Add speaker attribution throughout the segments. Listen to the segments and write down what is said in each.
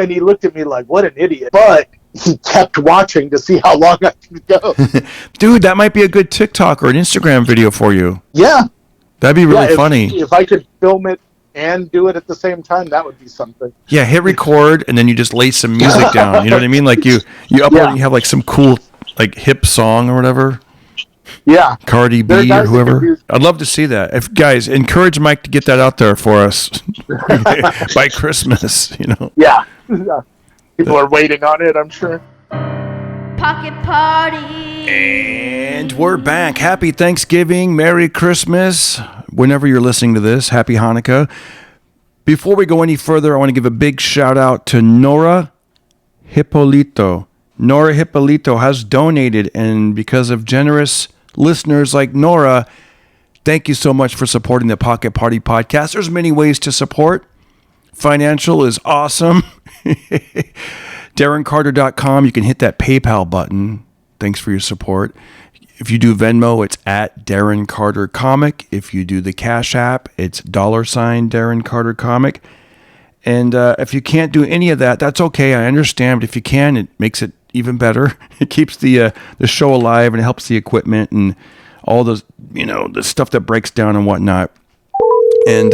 Speaker 1: And he looked at me like, what an idiot. But he kept watching to see how long I could go.
Speaker 2: Dude, that might be a good TikTok or an Instagram video for you.
Speaker 1: Yeah.
Speaker 2: That'd be really funny.
Speaker 1: If I could film it and do it at the same time, that would be something.
Speaker 2: Yeah, hit record, and then you just lay some music down. You know what I mean? Like you upload and you have like some cool like hip song or whatever.
Speaker 1: Yeah.
Speaker 2: Cardi B or whoever. I'd love to see that. If guys, encourage Mike to get that out there for us by Christmas, you know.
Speaker 1: Yeah. People are waiting on it, I'm sure.
Speaker 3: Pocket Party.
Speaker 2: And we're back. Happy Thanksgiving. Merry Christmas. Whenever you're listening to this, Happy Hanukkah. Before we go any further, I want to give a big shout out to Nora Hippolito. Nora Hippolito has donated, and because of generous listeners like Nora, thank you so much for supporting the Pocket Party podcast. There's many ways to support. Financial is awesome. DarrenCarter.com. You can hit that PayPal button. Thanks for your support. If you do Venmo, it's at Darren Carter Comic. If you do the Cash App, it's $ Darren Carter Comic. And if you can't do any of that, that's okay. I understand. But if you can, it makes it even better. It keeps the show alive, and it helps the equipment and all those, you know, the stuff that breaks down and whatnot. And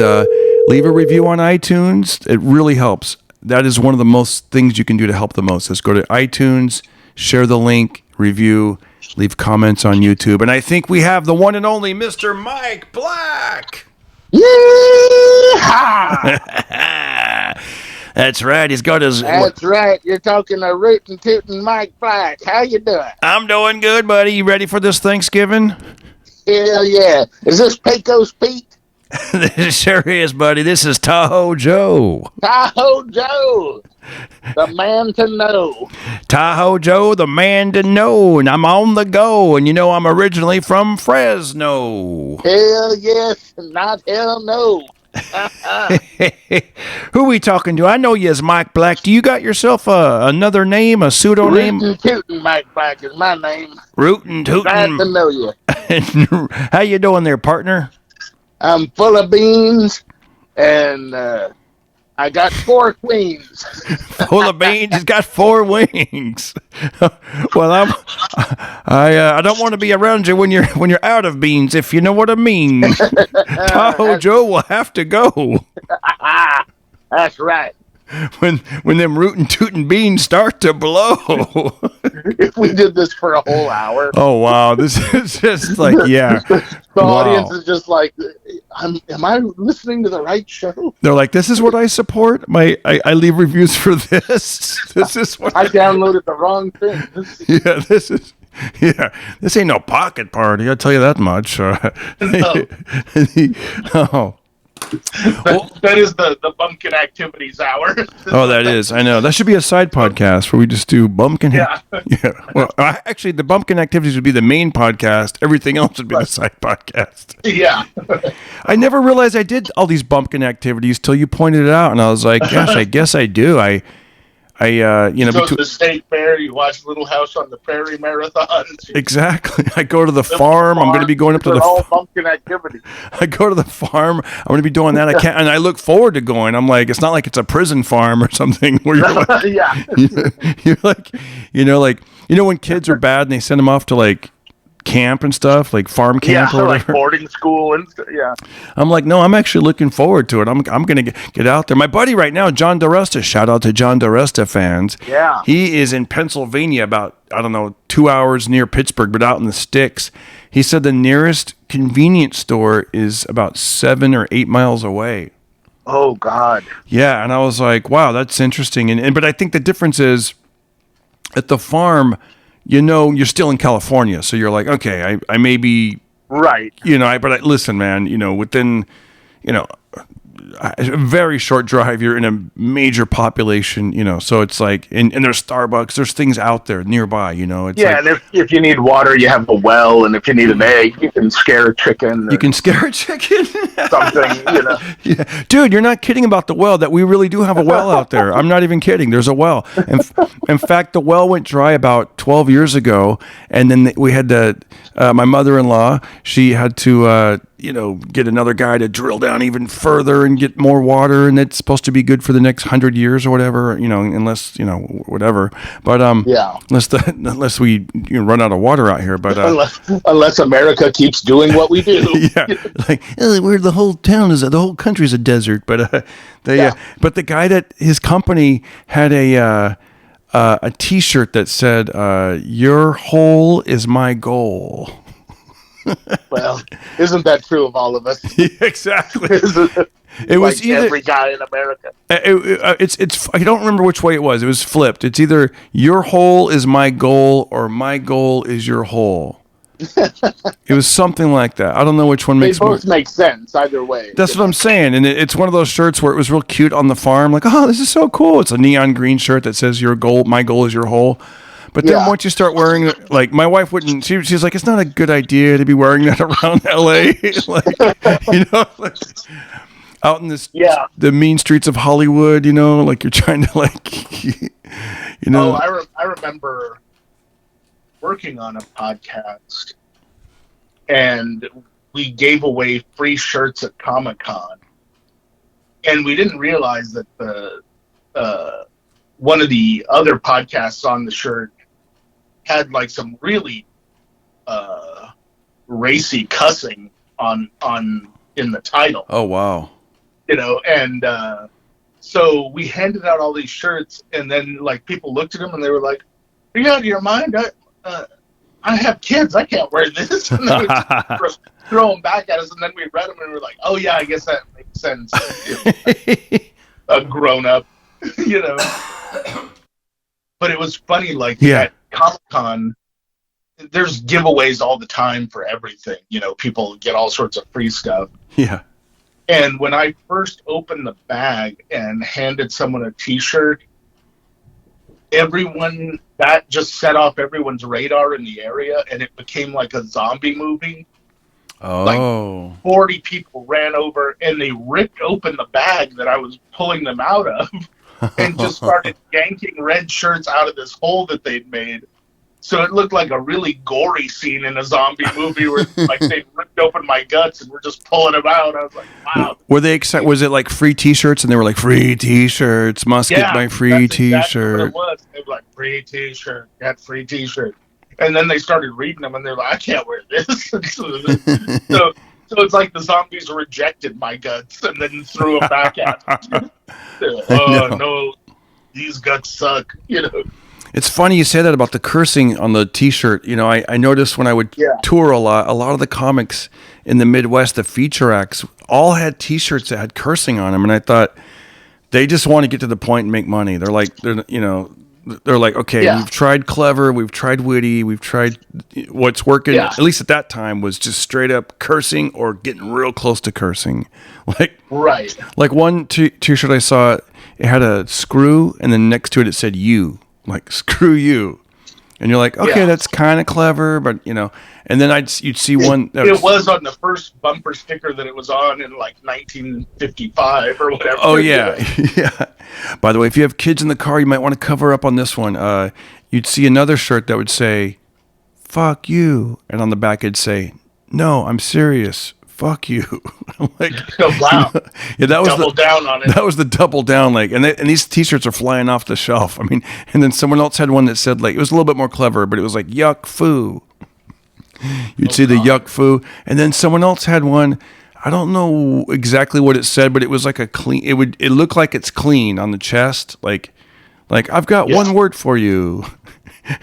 Speaker 2: leave a review on iTunes. It really helps. That is one of the most things you can do to help the most. Is go to iTunes, share the link, review, leave comments on YouTube. And I think we have the one and only Mr. Mike Black.
Speaker 1: Yeehaw!
Speaker 2: That's right. He's got his...
Speaker 1: That's right. You're talking to rootin' tootin' Mike Black. How you doing?
Speaker 2: I'm doing good, buddy. You ready for this Thanksgiving?
Speaker 1: Hell yeah. Is this Pecos Pete?
Speaker 2: This sure is, buddy. This is Tahoe Joe.
Speaker 1: Tahoe Joe. The man to know.
Speaker 2: Tahoe Joe, the man to know. And I'm on the go. And you know I'm originally from Fresno.
Speaker 1: Hell yes, not hell no.
Speaker 2: Who we talking to? I know you as Mike Black. Do you got yourself another name, a pseudonym?
Speaker 1: Rootin' Tootin' Mike Black is my name.
Speaker 2: Rootin' Tootin'.
Speaker 1: Glad to know you.
Speaker 2: How you doing there, partner?
Speaker 1: I'm full of beans, and I got 4 queens.
Speaker 2: Full of beans. He's got 4 wings. Well, I don't want to be around you when you're out of beans, if you know what I mean. Tahoe Joe will have to go.
Speaker 1: That's right.
Speaker 2: When them rootin' tootin' beans start to blow.
Speaker 1: If we did this for a whole hour.
Speaker 2: Oh wow, this is just like
Speaker 1: the audience is just like, am I listening to the right show?
Speaker 2: They're like, this is what I support. I leave reviews for this. This is what
Speaker 1: I downloaded the wrong thing.
Speaker 2: This ain't no pocket party. I'll tell you that much. Oh.
Speaker 1: That is the Bumpkin Activities Hour.
Speaker 2: Oh, that is. I know. That should be a side podcast where we just do Bumpkin. Yeah. Well, actually, the Bumpkin Activities would be the main podcast. Everything else would be the side podcast.
Speaker 1: Yeah.
Speaker 2: I never realized I did all these Bumpkin Activities till you pointed it out, and I was like, gosh, I guess I do. You go
Speaker 1: to the state fair, you watch Little House on the Prairie marathons.
Speaker 2: Exactly. I go to the farm. I'm going to be going up to the
Speaker 1: all Bumpkin activity.
Speaker 2: I go to the farm. I'm going to be doing that. And I look forward to going. I'm like, it's not like it's a prison farm or something where you're like,
Speaker 1: yeah.
Speaker 2: You're like, when kids are bad and they send them off to like camp and stuff, like farm camp or whatever.
Speaker 1: Like boarding school and stuff. Yeah.
Speaker 2: I'm like, no, I'm actually looking forward to it. I'm going to get out there. My buddy right now, John DeResta, shout out to John DeResta fans.
Speaker 1: Yeah.
Speaker 2: He is in Pennsylvania about, 2 hours near Pittsburgh, but out in the sticks. He said the nearest convenience store is about 7 or 8 miles away.
Speaker 1: Oh, God.
Speaker 2: Yeah. And I was like, wow, that's interesting. But I think the difference is at the farm, you're still in California, so you're like, okay, I may be
Speaker 1: right.
Speaker 2: But listen, man, within, a very short drive, you're in a major population, so it's like, and there's Starbucks, there's things out there nearby, It's
Speaker 1: and if you need water, you have a well, and if you need an egg, you can scare a chicken.
Speaker 2: You can scare a chicken?
Speaker 1: Something,
Speaker 2: Yeah. Dude, you're not kidding about the well, that we really do have a well out there. I'm not even kidding. There's a well. In fact, the well went dry about 12 years ago, and then we had my mother-in-law, she had to get another guy to drill down even further and get more water, and it's supposed to be good for the next 100 years or whatever, unless, whatever. But
Speaker 1: Yeah.
Speaker 2: unless we run out of water out here. But
Speaker 1: Unless America keeps doing what we do.
Speaker 2: yeah, like where the whole country's a desert. But but the guy that his company had a T-shirt that said, "Your hole is my goal."
Speaker 1: Well, isn't that true of all of us?
Speaker 2: Yeah, exactly.
Speaker 1: It was like every guy in America.
Speaker 2: It's I don't remember which way it was. It was flipped. It's either your hole is my goal or my goal is your hole. It was something like that. I don't know which one makes more.
Speaker 1: They both make sense either way.
Speaker 2: That's what I'm saying. And it's one of those shirts where it was real cute on the farm. Like, oh, this is so cool. It's a neon green shirt that says your goal, my goal is your hole. But then once you start wearing it, like my wife wouldn't, she's like, it's not a good idea to be wearing that around LA. Like, out in the mean streets of Hollywood, like you're trying to
Speaker 1: Oh, I remember working on a podcast and we gave away free shirts at Comic-Con. And we didn't realize that the one of the other podcasts on the shirt had like some really racy cussing on in the title.
Speaker 2: Oh wow.
Speaker 1: And so we handed out all these shirts, and then like people looked at them and they were like, "Are you out of your mind? I have kids. I can't wear this." And then we just throw them back at us, and then we read them and we're like, "Oh yeah, I guess that makes sense." A grown up, But it was funny, like at Comic-Con, there's giveaways all the time for everything. People get all sorts of free stuff.
Speaker 2: Yeah.
Speaker 1: And when I first opened the bag and handed someone a T-shirt, that just set off everyone's radar in the area, and it became like a zombie movie.
Speaker 2: Oh.
Speaker 1: Like 40 people ran over, and they ripped open the bag that I was pulling them out of. And just started yanking red shirts out of this hole that they'd made. So it looked like a really gory scene in a zombie movie where like they ripped open my guts and we're just pulling them out. I was like, wow.
Speaker 2: Were they excited? Was it like free T-shirts? And they were like, free T-shirts, must get my free T-shirt.
Speaker 1: Exactly what it was. They were like, free T-shirt, got free T-shirt. And then they started reading them and they're like, I can't wear this. So it's like the zombies rejected my guts and then threw them back at me. Oh, no, these guts suck,
Speaker 2: It's funny you say that about the cursing on the T-shirt. I noticed when I would tour a lot of the comics in the Midwest, the feature acts, all had T-shirts that had cursing on them. And I thought they just want to get to the point and make money. They're like, okay, we've tried clever, we've tried witty, we've tried what's working. Yeah. At least at that time was just straight up cursing or getting real close to cursing. Like one T-shirt I saw, it had a screw, and then next to it said "you," like screw you. And you're like, okay, that's kind of clever, but and then you'd see one.
Speaker 1: It was on the first bumper sticker that it was on in like 1955 or whatever.
Speaker 2: Oh yeah, yeah. By the way, if you have kids in the car, you might want to cover up on this one. You'd see another shirt that would say, "Fuck you," and on the back it'd say, "No, I'm serious. Fuck you." I'm like,
Speaker 1: oh, wow.
Speaker 2: Yeah, that was
Speaker 1: double down on it.
Speaker 2: That was the double down, like, and these T-shirts are flying off the shelf. I mean, and then someone else had one that said, like, it was a little bit more clever, but it was like yuck foo. You'd see the yuck foo, and then someone else had one. I don't know exactly what it said, but it was like a clean. It looked like it's clean on the chest, like I've got one word for you,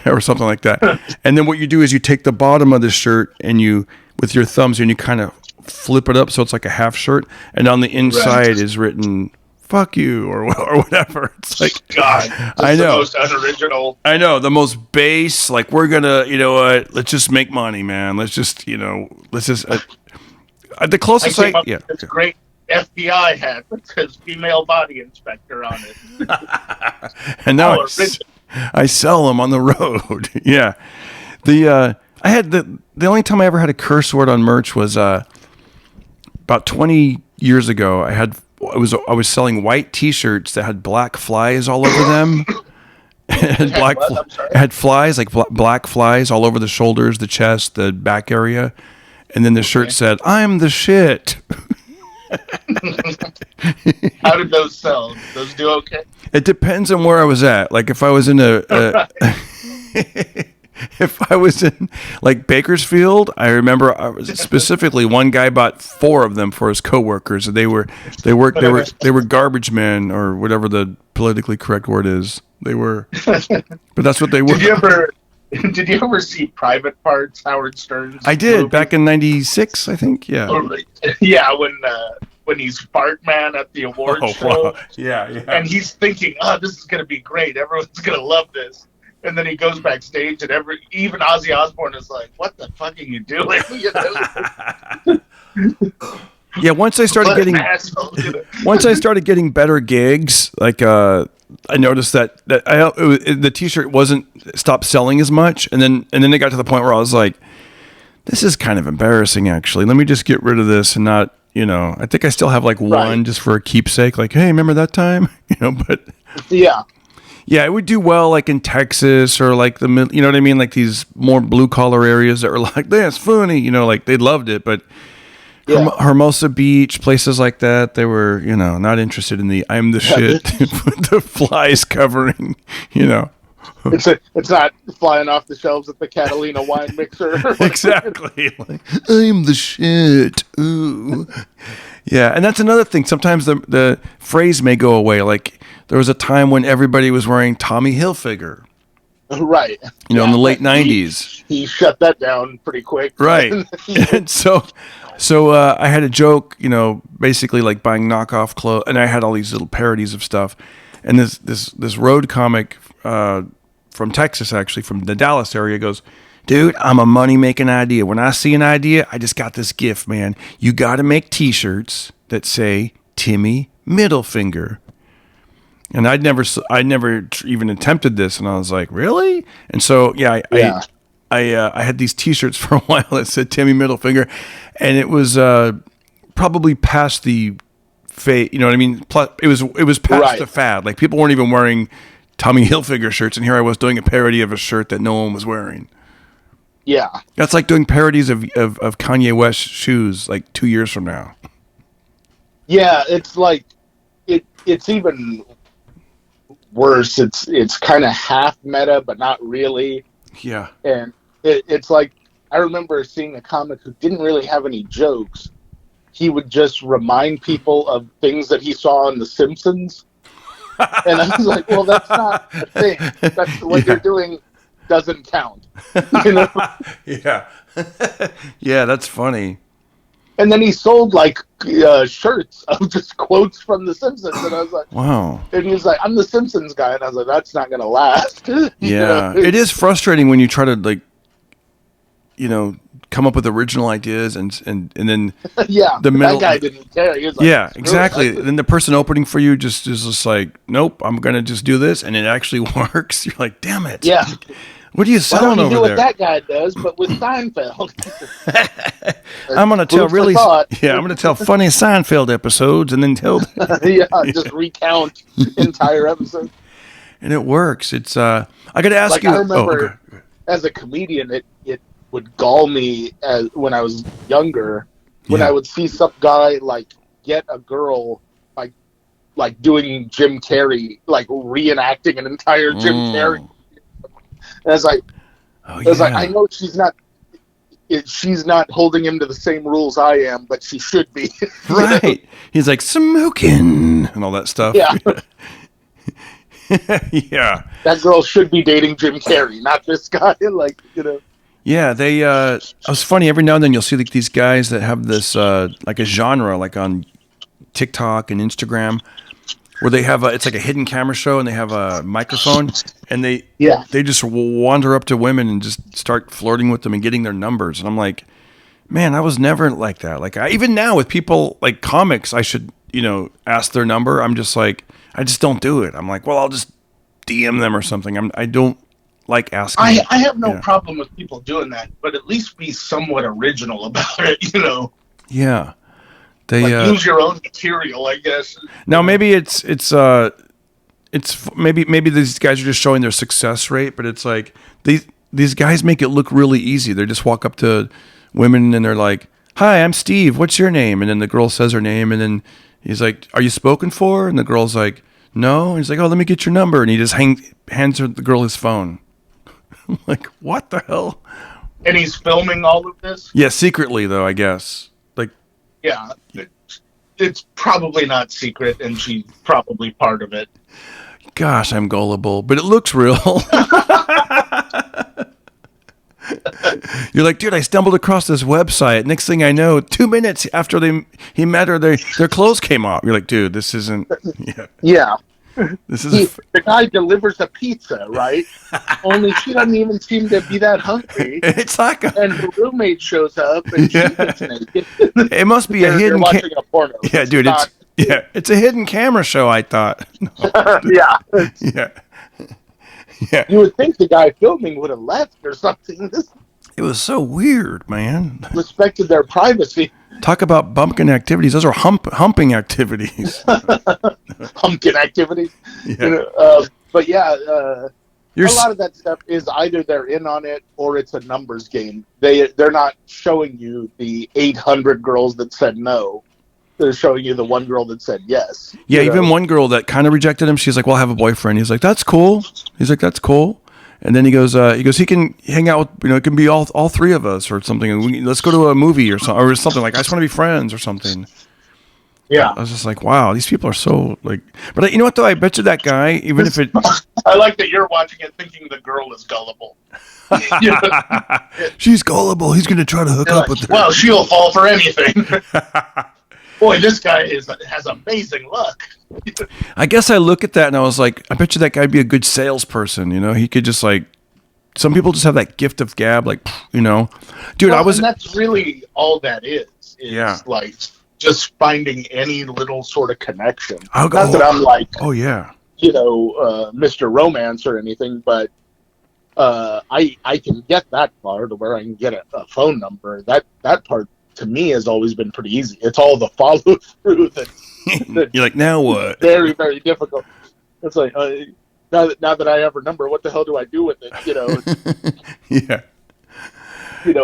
Speaker 2: or something like that. And then what you do is you take the bottom of the shirt and you, with your thumbs, and you kind of flip it up so it's like a half shirt, and on the inside is written "fuck you" or whatever. It's like,
Speaker 1: God,
Speaker 2: I know,
Speaker 1: the most unoriginal.
Speaker 2: I know, the most base. Like, we're gonna, let's just make money, man. Let's just, let's just. The closest
Speaker 1: it's a great FBI hat that says "female body inspector" on it.
Speaker 2: And now I sell them on the road. Yeah, I had the only time I ever had a curse word on merch was about 20 years ago. I was selling white T-shirts that had black flies all over them. It had flies, like black flies all over the shoulders, the chest, the back area. and then the shirt said, "I'm the shit."
Speaker 1: How did those sell? Did those do okay?
Speaker 2: It depends on where I was at. Like if I was in if I was in like Bakersfield, I remember I was specifically one guy bought 4 of them for his coworkers, and they were garbage men, or whatever the politically correct word is. They were, but that's what they were.
Speaker 1: Did you ever see Private Parts, Howard Stern's?
Speaker 2: I did
Speaker 1: movie?
Speaker 2: back in '96, I think. Yeah.
Speaker 1: Yeah, when he's Fart Man at the awards show.
Speaker 2: Wow. Yeah.
Speaker 1: And he's thinking, "Oh, this is going to be great. Everyone's going to love this." And then he goes backstage, and even Ozzy Osbourne is like, "What the fuck are you doing?" You know?
Speaker 2: Yeah. Once I started getting better gigs, like I noticed that the T-shirt wasn't stopped selling as much, and then it got to the point where I was like, "This is kind of embarrassing, actually. Let me just get rid of this and not." I think I still have like one just for a keepsake. Like, hey, remember that time? But
Speaker 1: yeah,
Speaker 2: it would do well like in Texas or like you know what I mean? Like these more blue collar areas that were like, that's funny, like they loved it. But Hermosa Beach, places like that, they were, not interested in the "I'm the shit" with the flies covering,
Speaker 1: It's not flying off the shelves at the Catalina wine mixer.
Speaker 2: Exactly. Like, "I'm the shit." Ooh. Yeah, and that's another thing. Sometimes the phrase may go away. Like there was a time when everybody was wearing Tommy Hilfiger.
Speaker 1: Right.
Speaker 2: In the late 90s.
Speaker 1: He shut that down pretty quick.
Speaker 2: Right. And so I had a joke, basically like buying knockoff clothes, and I had all these little parodies of stuff. And this road comic from Texas, actually, from the Dallas area, goes, "Dude, I'm a money-making idea. When I see an idea, I just got this gift, man. You got to make T-shirts that say Timmy Middlefinger." And I'd never even attempted this, and I was like, "Really?" And so, I had these T-shirts for a while that said Timmy Middlefinger, and it was probably past the fad. You know what I mean? Plus, it was past the fad. Like people weren't even wearing Tommy Hilfiger shirts, and here I was doing a parody of a shirt that no one was wearing.
Speaker 1: Yeah,
Speaker 2: that's like doing parodies of Kanye West shoes like 2 years from now.
Speaker 1: Yeah, it's like it's even worse. It's kind of half meta, but not really.
Speaker 2: Yeah,
Speaker 1: and it's like I remember seeing a comic who didn't really have any jokes. He would just remind people of things that he saw on The Simpsons, and I was like, "Well, that's not a thing. That's what you're doing. Doesn't count."
Speaker 2: Yeah, yeah, that's funny.
Speaker 1: And then he sold like shirts of just quotes from The Simpsons, and I was like,
Speaker 2: "Wow!"
Speaker 1: And he was like, "I'm the Simpsons guy," and I was like, "That's not gonna last."
Speaker 2: Yeah, it is frustrating when you try to like, come up with original ideas and then
Speaker 1: the middle, that guy didn't care. He was like,
Speaker 2: yeah, exactly. Then the person opening for you just is just like, "Nope, I'm gonna just do this," and it actually works. You're like, "Damn it!"
Speaker 1: Yeah.
Speaker 2: What are you selling over there?
Speaker 1: Why don't you do what that guy does, but with Seinfeld?
Speaker 2: I'm gonna tell I'm gonna tell funny Seinfeld episodes and then tell.
Speaker 1: Just recount entire episodes.
Speaker 2: And it works. It's I gotta ask you.
Speaker 1: I remember as a comedian, it would gall me when I was younger when I would see some guy like get a girl like doing Jim Carrey, like reenacting an entire Jim Carrey. And I was like, I know she's not holding him to the same rules I am, but she should be.
Speaker 2: Right. He's like smoking and all that stuff.
Speaker 1: Yeah.
Speaker 2: Yeah.
Speaker 1: That girl should be dating Jim Carrey, not this guy.
Speaker 2: Yeah, they. It was funny. Every now and then you'll see like these guys that have this like a genre, like on TikTok and Instagram, where they have it's like a hidden camera show, and they have a microphone, and they just wander up to women and just start flirting with them and getting their numbers. And I'm like, man, I was never like that. Like even now with people like comics, I should ask their number. I'm just like, I just don't do it. I'm like, well, I'll just DM them or something. I don't like asking.
Speaker 1: I have no problem with people doing that, but at least be somewhat original about it.
Speaker 2: Yeah. They
Speaker 1: use your own material, I guess.
Speaker 2: Now maybe it's maybe these guys are just showing their success rate, but it's like these guys make it look really easy. They just walk up to women, and they're like, "Hi, I'm Steve. What's your name?" And then the girl says her name, and then he's like, "Are you spoken for?" And the girl's like, "No." And he's like, "Oh, let me get your number." And he just hands the girl his phone. I'm like, what the hell?
Speaker 1: And he's filming all of this?
Speaker 2: Yeah, secretly though, I guess. Like,
Speaker 1: yeah, it's probably not secret, and she's probably part of it.
Speaker 2: Gosh, I'm gullible, but it looks real. You're like, dude, I stumbled across this website. Next thing I know, 2 minutes after he met her, their clothes came off. You're like, dude, this isn't.
Speaker 1: Yeah.
Speaker 2: This is
Speaker 1: the guy delivers a pizza, right? Only she doesn't even seem to be that hungry.
Speaker 2: It's like
Speaker 1: and her roommate shows up and she gets naked.
Speaker 2: It must be a hidden.
Speaker 1: Watching a porno.
Speaker 2: Yeah, dude, it's a hidden camera show. I thought. No,
Speaker 1: yeah.
Speaker 2: Yeah. Yeah.
Speaker 1: You would think the guy filming would have left or something.
Speaker 2: It was so weird, man.
Speaker 1: Respected their privacy.
Speaker 2: Talk about bumpkin activities. Those are humping activities.
Speaker 1: Humpkin activities.
Speaker 2: Yeah.
Speaker 1: But yeah, a lot of that stuff is either they're in on it or it's a numbers game. They're not showing you the 800 girls that said no. They're showing you the one girl that said yes.
Speaker 2: Yeah, even one girl that kind of rejected him. She's like, "Well, I have a boyfriend." He's like, "That's cool." He's like, "That's cool." And then he goes, he can hang out with, it can be all three of us or something. Let's go to a movie or something like, I just want to be friends or something.
Speaker 1: Yeah.
Speaker 2: I was just like, wow, these people are so like, but you know what though? I bet you that guy, even if it.
Speaker 1: I like that you're watching it thinking the girl is gullible.
Speaker 2: She's gullible. He's going to try to hook up with her.
Speaker 1: Well, she'll fall for anything. Boy, this guy has amazing luck.
Speaker 2: I guess I look at that and I was like, I bet you that guy'd be a good salesperson. He could just like, some people just have that gift of gab, like, dude,
Speaker 1: and that's really all that is like just finding any little sort of connection. Not that I'm like,
Speaker 2: oh yeah,
Speaker 1: Mr. Romance or anything, but I can get that far to where I can get a phone number. That part to me has always been pretty easy. It's all the follow through that
Speaker 2: you're like, now what?
Speaker 1: Very, very difficult. It's like now that I have her number, what the hell do I do with it?
Speaker 2: Yeah.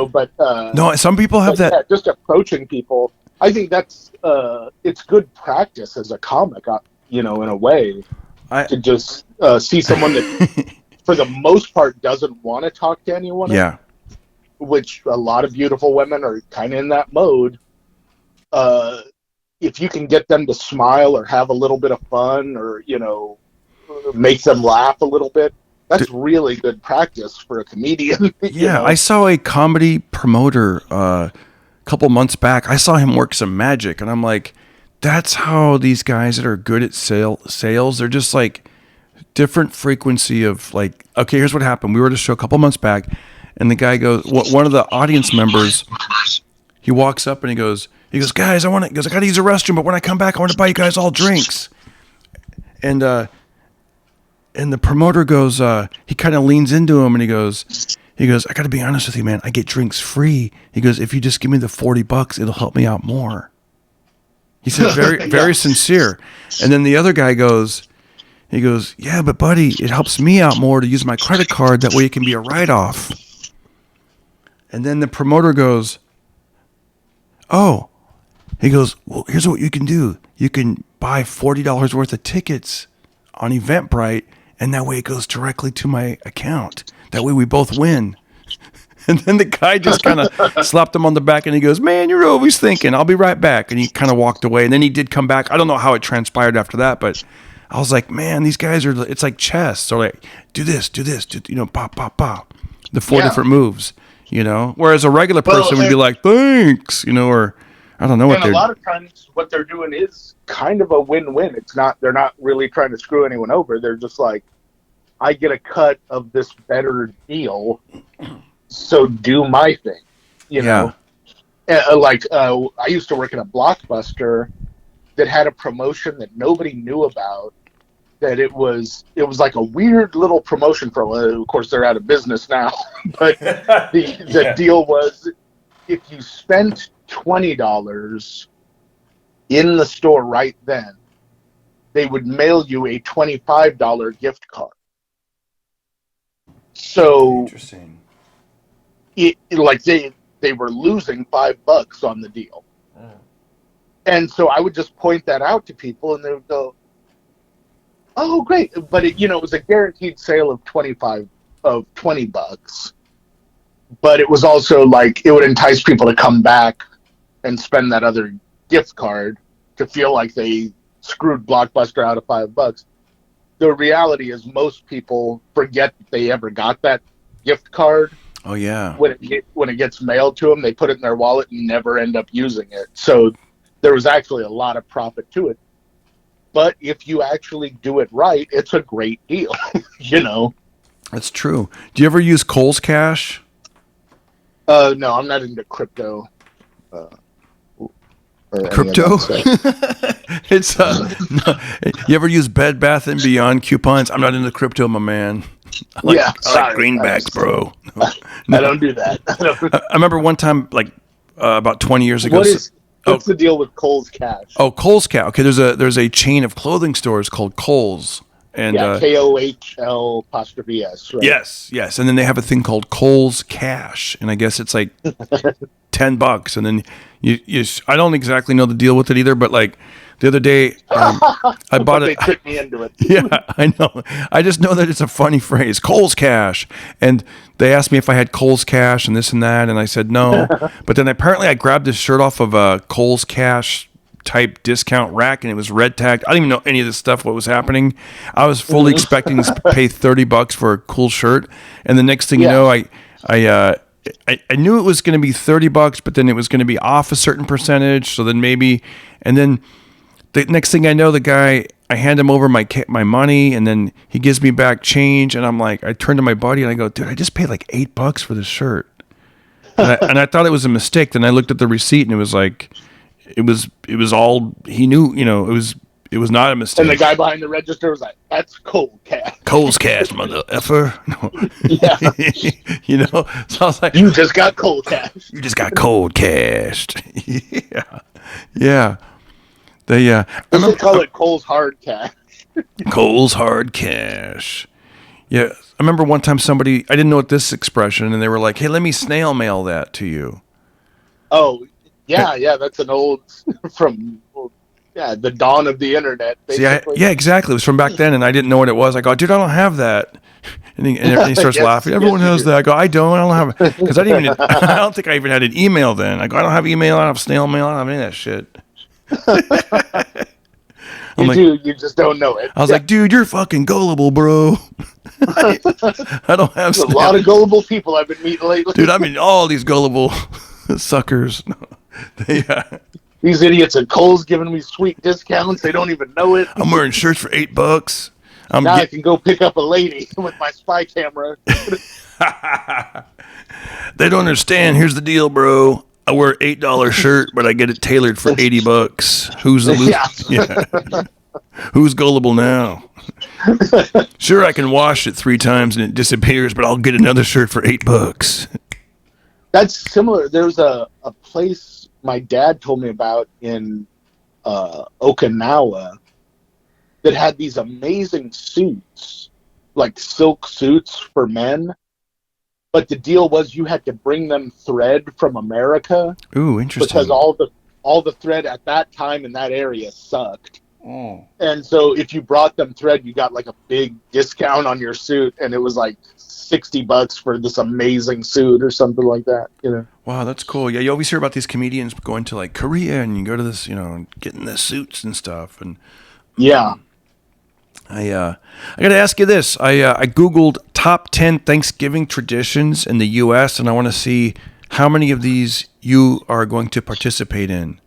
Speaker 1: But
Speaker 2: no, some people have that.
Speaker 1: Yeah, just approaching people. I think that's it's good practice as a comic. In a way, to just see someone that, for the most part, doesn't want to talk to anyone.
Speaker 2: Yeah.
Speaker 1: Which a lot of beautiful women are kind of in that mode. If you can get them to smile or have a little bit of fun or, make them laugh a little bit, that's really good practice for a comedian.
Speaker 2: Yeah, I saw a comedy promoter a couple months back. I saw him work some magic, and I'm like, that's how these guys that are good at sales, they're just like different frequency of like, okay, here's what happened. We were at a show a couple months back, and the guy goes, one of the audience members, he walks up and he goes, guys, I got to use the restroom, but when I come back, I want to buy you guys all drinks. And the promoter goes, he kind of leans into him and he goes, I got to be honest with you, man, I get drinks free. He goes, if you just give me the $40, it'll help me out more. He said, very sincere. And then the other guy goes, yeah, but buddy, it helps me out more to use my credit card. That way it can be a write-off. And then the promoter goes, oh, he goes, well, here's what you can do. You can buy $40 worth of tickets on Eventbrite, and that way it goes directly to my account. That way we both win. And then the guy just kind of slapped him on the back, and he goes, man, you're always thinking. I'll be right back. And he kind of walked away. And then he did come back. I don't know how it transpired after that, but I was like, man, these guys it's like chess. So like, do this, pop, pop, pop. The four different moves, Whereas a regular person would be like, thanks, or I don't know what they're doing.
Speaker 1: And a lot of times what they're doing is kind of a win-win. They're not really trying to screw anyone over. They're just like, I get a cut of this better deal, so do my thing, know? I used to work in a Blockbuster that had a promotion that nobody knew about, that it was like a weird little promotion of course they're out of business now, but the deal was if you spent $20 in the store right then, they would mail you a $25 gift card. So
Speaker 2: interesting.
Speaker 1: they were losing $5 on the deal. And so I would just point that out to people, and they would go, "Oh, great!" But it was a guaranteed sale of $20. But it was also like it would entice people to come back and spend that other gift card to feel like they screwed Blockbuster out of $5. The reality is most people forget that they ever got that gift card.
Speaker 2: Oh yeah.
Speaker 1: When it gets mailed to them, they put it in their wallet and never end up using it. So there was actually a lot of profit to it. But if you actually do it right, it's a great deal.
Speaker 2: That's true. Do you ever use Kohl's Cash?
Speaker 1: No, I'm not into crypto.
Speaker 2: Crypto? It's no. You ever use Bed Bath and Beyond coupons? I'm not into crypto, my man. I like greenbacks, bro. No.
Speaker 1: I don't do that.
Speaker 2: I remember one time, like about 20 years ago.
Speaker 1: What's the deal with Kohl's Cash?
Speaker 2: Oh, Kohl's Cash. Okay, there's a chain of clothing stores called Kohl's. And,
Speaker 1: KOHL''S, right?
Speaker 2: Yes. And then they have a thing called Kohl's Cash. And I guess it's like $10. And then I don't exactly know the deal with it either, but like the other day, I bought it.
Speaker 1: They tricked me into it.
Speaker 2: Yeah, I know. I just know that it's a funny phrase, Kohl's Cash. And they asked me if I had Kohl's Cash and this and that. And I said no. But then apparently I grabbed this shirt off of a Kohl's Cash type discount rack, and it was red tagged. I didn't even know any of this stuff, what was happening. I was fully expecting to pay $30 for a cool shirt, and the next thing you know, I knew it was going to be $30, but then it was going to be off a certain percentage. So then maybe, and then the next thing I know, the guy, I hand him over my money, and then he gives me back change, and I'm like, I turn to my buddy and I go, dude, I just paid like $8 for this shirt, and I thought it was a mistake. Then I looked at the receipt, and it was like. It was all he knew, it was not a mistake.
Speaker 1: And the guy behind the register was like, "That's Kohl's Cash."
Speaker 2: Kohl's Cash, mother effer. No.
Speaker 1: Yeah.
Speaker 2: So I was like,
Speaker 1: "You just got Kohl's Cash.
Speaker 2: You just got cold cashed." Yeah. They
Speaker 1: They call it Kohl's Hard Cash.
Speaker 2: Kohl's Hard Cash. Yeah. I remember one time I didn't know what this expression, and they were like, "Hey, let me snail mail that to you."
Speaker 1: Oh, yeah, that's an old the dawn of the internet. Basically.
Speaker 2: See, exactly. It was from back then, and I didn't know what it was. I go, dude, I don't have that. And he starts laughing. Everyone has that. I go, I don't have it. Because I don't think I even had an email then. I go, I don't have email, I don't have snail mail, I don't have any of that shit.
Speaker 1: You just don't know it.
Speaker 2: I was like, dude, you're fucking gullible, bro. I don't have
Speaker 1: There's a lot of gullible people I've been meeting lately.
Speaker 2: Dude, I mean, all these gullible suckers.
Speaker 1: These idiots at Kohl's giving me sweet discounts. They don't even know it.
Speaker 2: I'm wearing shirts for $8.
Speaker 1: I can go pick up a lady with my spy camera.
Speaker 2: They don't understand. Here's the deal, bro. I wear $8 shirt, but I get it tailored for $80. Who's the loser? Yeah. Who's gullible now? Sure, I can wash it 3 times and it disappears, but I'll get another shirt for $8.
Speaker 1: That's similar. There's a place my dad told me about in Okinawa that had these amazing suits, like silk suits for men. But the deal was you had to bring them thread from America.
Speaker 2: Ooh, interesting.
Speaker 1: Because all the thread at that time in that area sucked.
Speaker 2: Oh.
Speaker 1: And so if you brought them thread, you got like a big discount on your suit, and it was like $60 for this amazing suit or something like that,
Speaker 2: Wow, that's cool. Yeah, you always hear about these comedians going to like Korea and you go to this, getting the suits and stuff. And
Speaker 1: yeah.
Speaker 2: I got to ask you this. I Googled top 10 Thanksgiving traditions in the U.S., and I want to see how many of these you are going to participate in.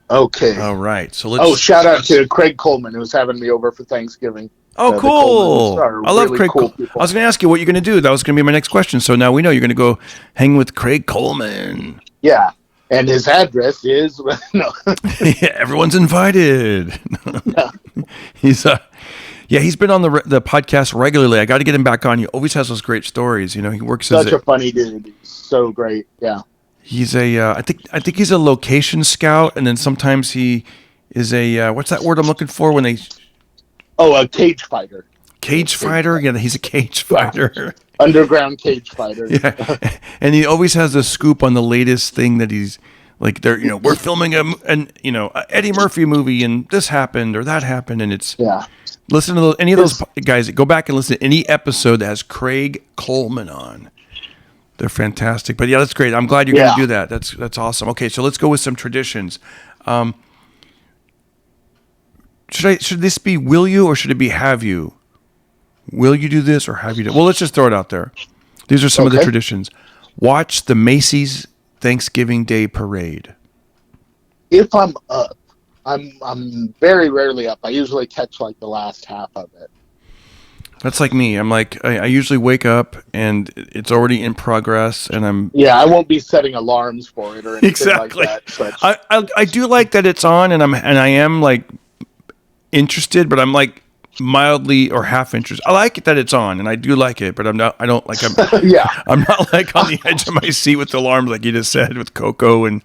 Speaker 1: Okay.
Speaker 2: All right. So let's.
Speaker 1: Oh, shout out to Craig Coleman, who's having me over for Thanksgiving.
Speaker 2: Oh, cool. I love Craig. Cool I was going to ask you what you're going to do. That was going to be my next question. So now we know you're going to go hang with Craig Coleman.
Speaker 1: Yeah. And his address is no.
Speaker 2: Yeah, everyone's invited. Yeah. He's been on the podcast regularly. I got to get him back on. He always has those great stories. He works
Speaker 1: such a funny dude. He's so great. Yeah.
Speaker 2: He's I think he's a location scout, and then sometimes he is a what's that word I'm looking for when they?
Speaker 1: Oh, a cage fighter.
Speaker 2: Cage fighter. Yeah, he's a cage fighter.
Speaker 1: Underground cage fighter.
Speaker 2: Yeah, and he always has a scoop on the latest thing that he's like. We're filming a Eddie Murphy movie, and this happened or that happened, and it's Listen to any of those guys. Go back and listen to any episode that has Craig Coleman on. They're fantastic. But yeah, that's great. I'm glad you're going to do that. That's awesome. Okay, so let's go with some traditions. Should this be will you or should it be have you? Will you do this or have you do? Well, let's just throw it out there. These are some of the traditions. Watch the Macy's Thanksgiving Day Parade.
Speaker 1: If I'm up, I'm very rarely up. I usually catch like the last half of it.
Speaker 2: That's like me. I'm like, I usually wake up and it's already in progress, and I'm
Speaker 1: I won't be setting alarms for it or anything like that.
Speaker 2: I do like that it's on, and I am like interested, but I'm like mildly or half interested. I like it that it's on, and I do like it, but I'm not like I'm I'm not like on the edge of my seat with the alarms like you just said with Coco and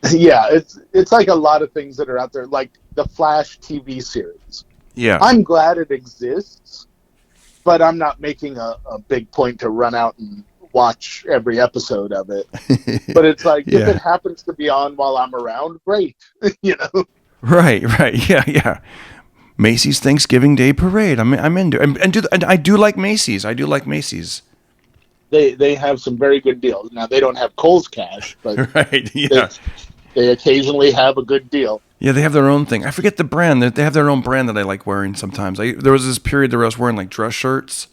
Speaker 1: Yeah, it's like a lot of things that are out there, like the Flash TV series.
Speaker 2: Yeah,
Speaker 1: I'm glad it exists, but I'm not making a big point to run out and watch every episode of it. But it's like if it happens to be on while I'm around, great,
Speaker 2: Right, yeah. Macy's Thanksgiving Day Parade. I'm into it. And I do like Macy's.
Speaker 1: They have some very good deals. Now they don't have Kohl's cash, but
Speaker 2: right, yeah.
Speaker 1: They occasionally have a good deal.
Speaker 2: Yeah, they have their own thing. I forget the brand. They have their own brand that I like wearing sometimes. There was this period where I was wearing like dress shirts,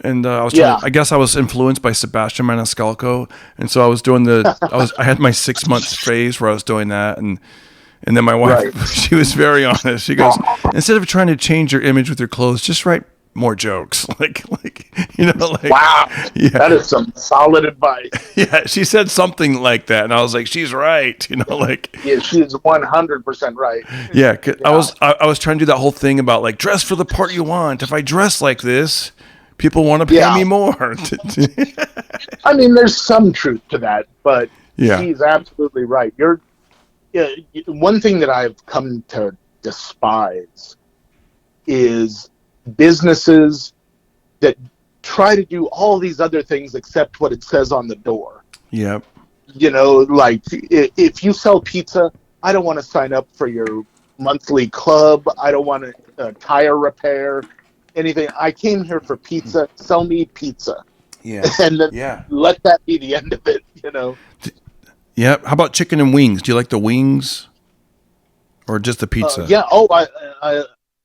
Speaker 2: and I guess I was influenced by Sebastian Maniscalco, and so I was doing I had my 6 months phase where I was doing that, and then my wife, she was very honest. She goes, instead of trying to change your image with your clothes, just write more jokes. Like
Speaker 1: wow, that is some solid advice.
Speaker 2: Yeah, she said something like that, and I was like, she's right.
Speaker 1: She's 100% right.
Speaker 2: Yeah, I was trying to do that whole thing about like dress for the part you want. If I dress like this, people want to pay me more.
Speaker 1: I mean, there's some truth to that, but she's absolutely right. One thing that I've come to despise is businesses that try to do all these other things except what it says on the door.
Speaker 2: Yep.
Speaker 1: Like if you sell pizza, I don't want to sign up for your monthly club. I don't want a tire repair, anything. I came here for pizza. Sell me pizza.
Speaker 2: Yeah.
Speaker 1: And then let that be the end of it,
Speaker 2: Yeah. How about chicken and wings? Do you like the wings or just the pizza?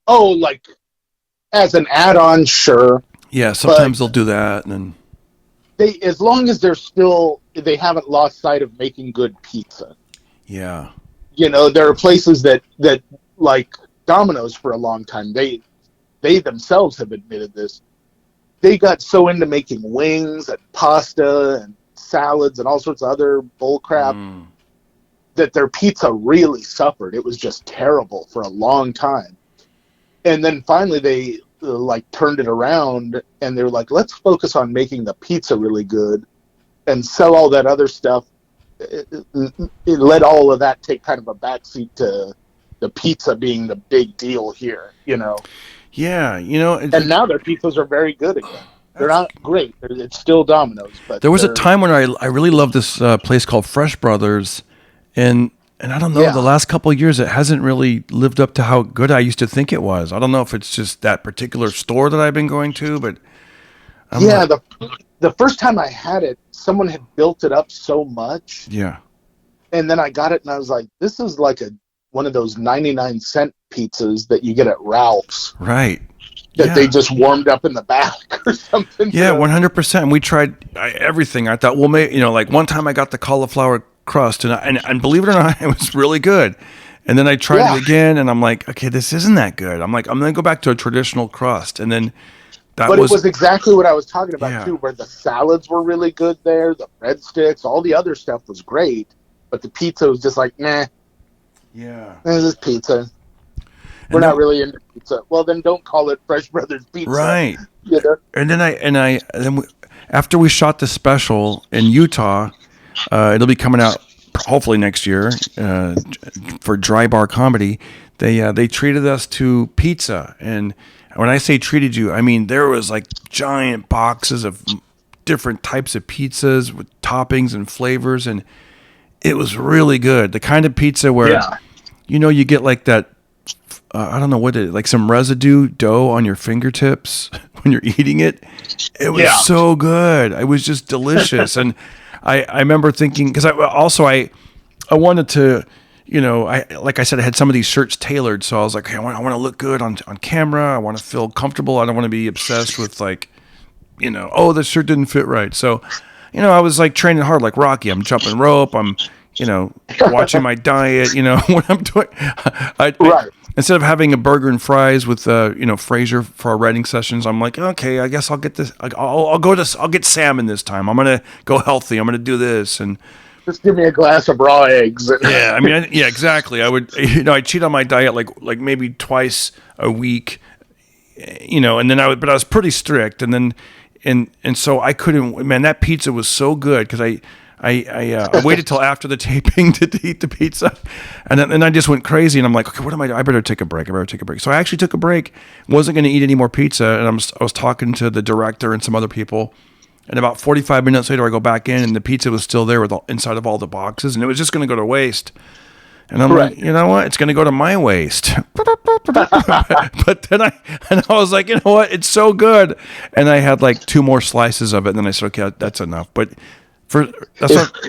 Speaker 1: Like as an add-on, sure.
Speaker 2: Yeah, sometimes they'll do that, and then
Speaker 1: as long as they haven't lost sight of making good pizza.
Speaker 2: Yeah.
Speaker 1: There are places that like Domino's for a long time. They themselves have admitted this. They got so into making wings and pasta and salads and all sorts of other bull crap that their pizza really suffered. It was just terrible for a long time. And then finally they turned it around and they were like, let's focus on making the pizza really good and sell all that other stuff. It let all of that take kind of a backseat to the pizza being the big deal here,
Speaker 2: Yeah,
Speaker 1: and now their pizzas are very good again. They're not great. It's still Domino's, but
Speaker 2: there was a time when I really loved this place called Fresh Brothers, and I don't know, the last couple of years it hasn't really lived up to how good I used to think it was. I don't know if it's just that particular store that I've been going to, but
Speaker 1: the first time I had it, someone had built it up so much.
Speaker 2: Yeah.
Speaker 1: And then I got it and I was like, this is like one of those 99-cent pizzas that you get at Ralph's.
Speaker 2: Right.
Speaker 1: That they just warmed up in the back or something.
Speaker 2: Yeah, 100%. We tried everything. I thought, well, maybe, like one time I got the cauliflower crust and believe it or not, it was really good. And then I tried it again and I'm like, okay, this isn't that good. I'm like, I'm going to go back to a traditional crust. And then it was
Speaker 1: exactly what I was talking about too, where the salads were really good there. The breadsticks, all the other stuff was great, but the pizza was just like, nah.
Speaker 2: Yeah.
Speaker 1: This is pizza. We're not really into pizza. Well, then don't call it Fresh Brothers Pizza.
Speaker 2: Right. And then after we shot the special in Utah, it'll be coming out hopefully next year for Dry Bar Comedy. they treated us to pizza, and when I say treated you, I mean there was like giant boxes of different types of pizzas with toppings and flavors, and it was really good. The kind of pizza where
Speaker 1: Yeah.
Speaker 2: you get like that. I don't know what it is, like some residue dough on your fingertips when you're eating it. It was so good. It was just delicious, and I remember thinking because I wanted to. Like I said, I had some of these shirts tailored, so I was like, hey, I want to look good on camera. I want to feel comfortable. I don't want to be obsessed with like, oh, this shirt didn't fit right. So, I was like training hard, like Rocky. I'm jumping rope. I'm, watching my diet. What I'm doing.
Speaker 1: Right.
Speaker 2: Instead of having a burger and fries with, Fraser for our writing sessions, I'm like, okay, I guess I'll get this. I'll get salmon this time. I'm gonna go healthy. I'm gonna do this and.
Speaker 1: Just give me a glass of raw eggs.
Speaker 2: Yeah, I mean, exactly. I would, I cheat on my diet like maybe twice a week, and then but I was pretty strict, and then, and so I couldn't. Man, that pizza was so good because I waited till after the taping to eat the pizza, and then I just went crazy, and I'm like, okay, what am I doing? I better take a break. So I actually took a break. Wasn't going to eat any more pizza, and I was talking to the director and some other people. And about 45 minutes later, I go back in, and the pizza was still there inside of all the boxes, and it was just going to go to waste. And I'm like, you know what? It's going to go to my waste. But then I was like, you know what? It's so good. And I had like 2 more slices of it, and then I said, okay, that's enough. But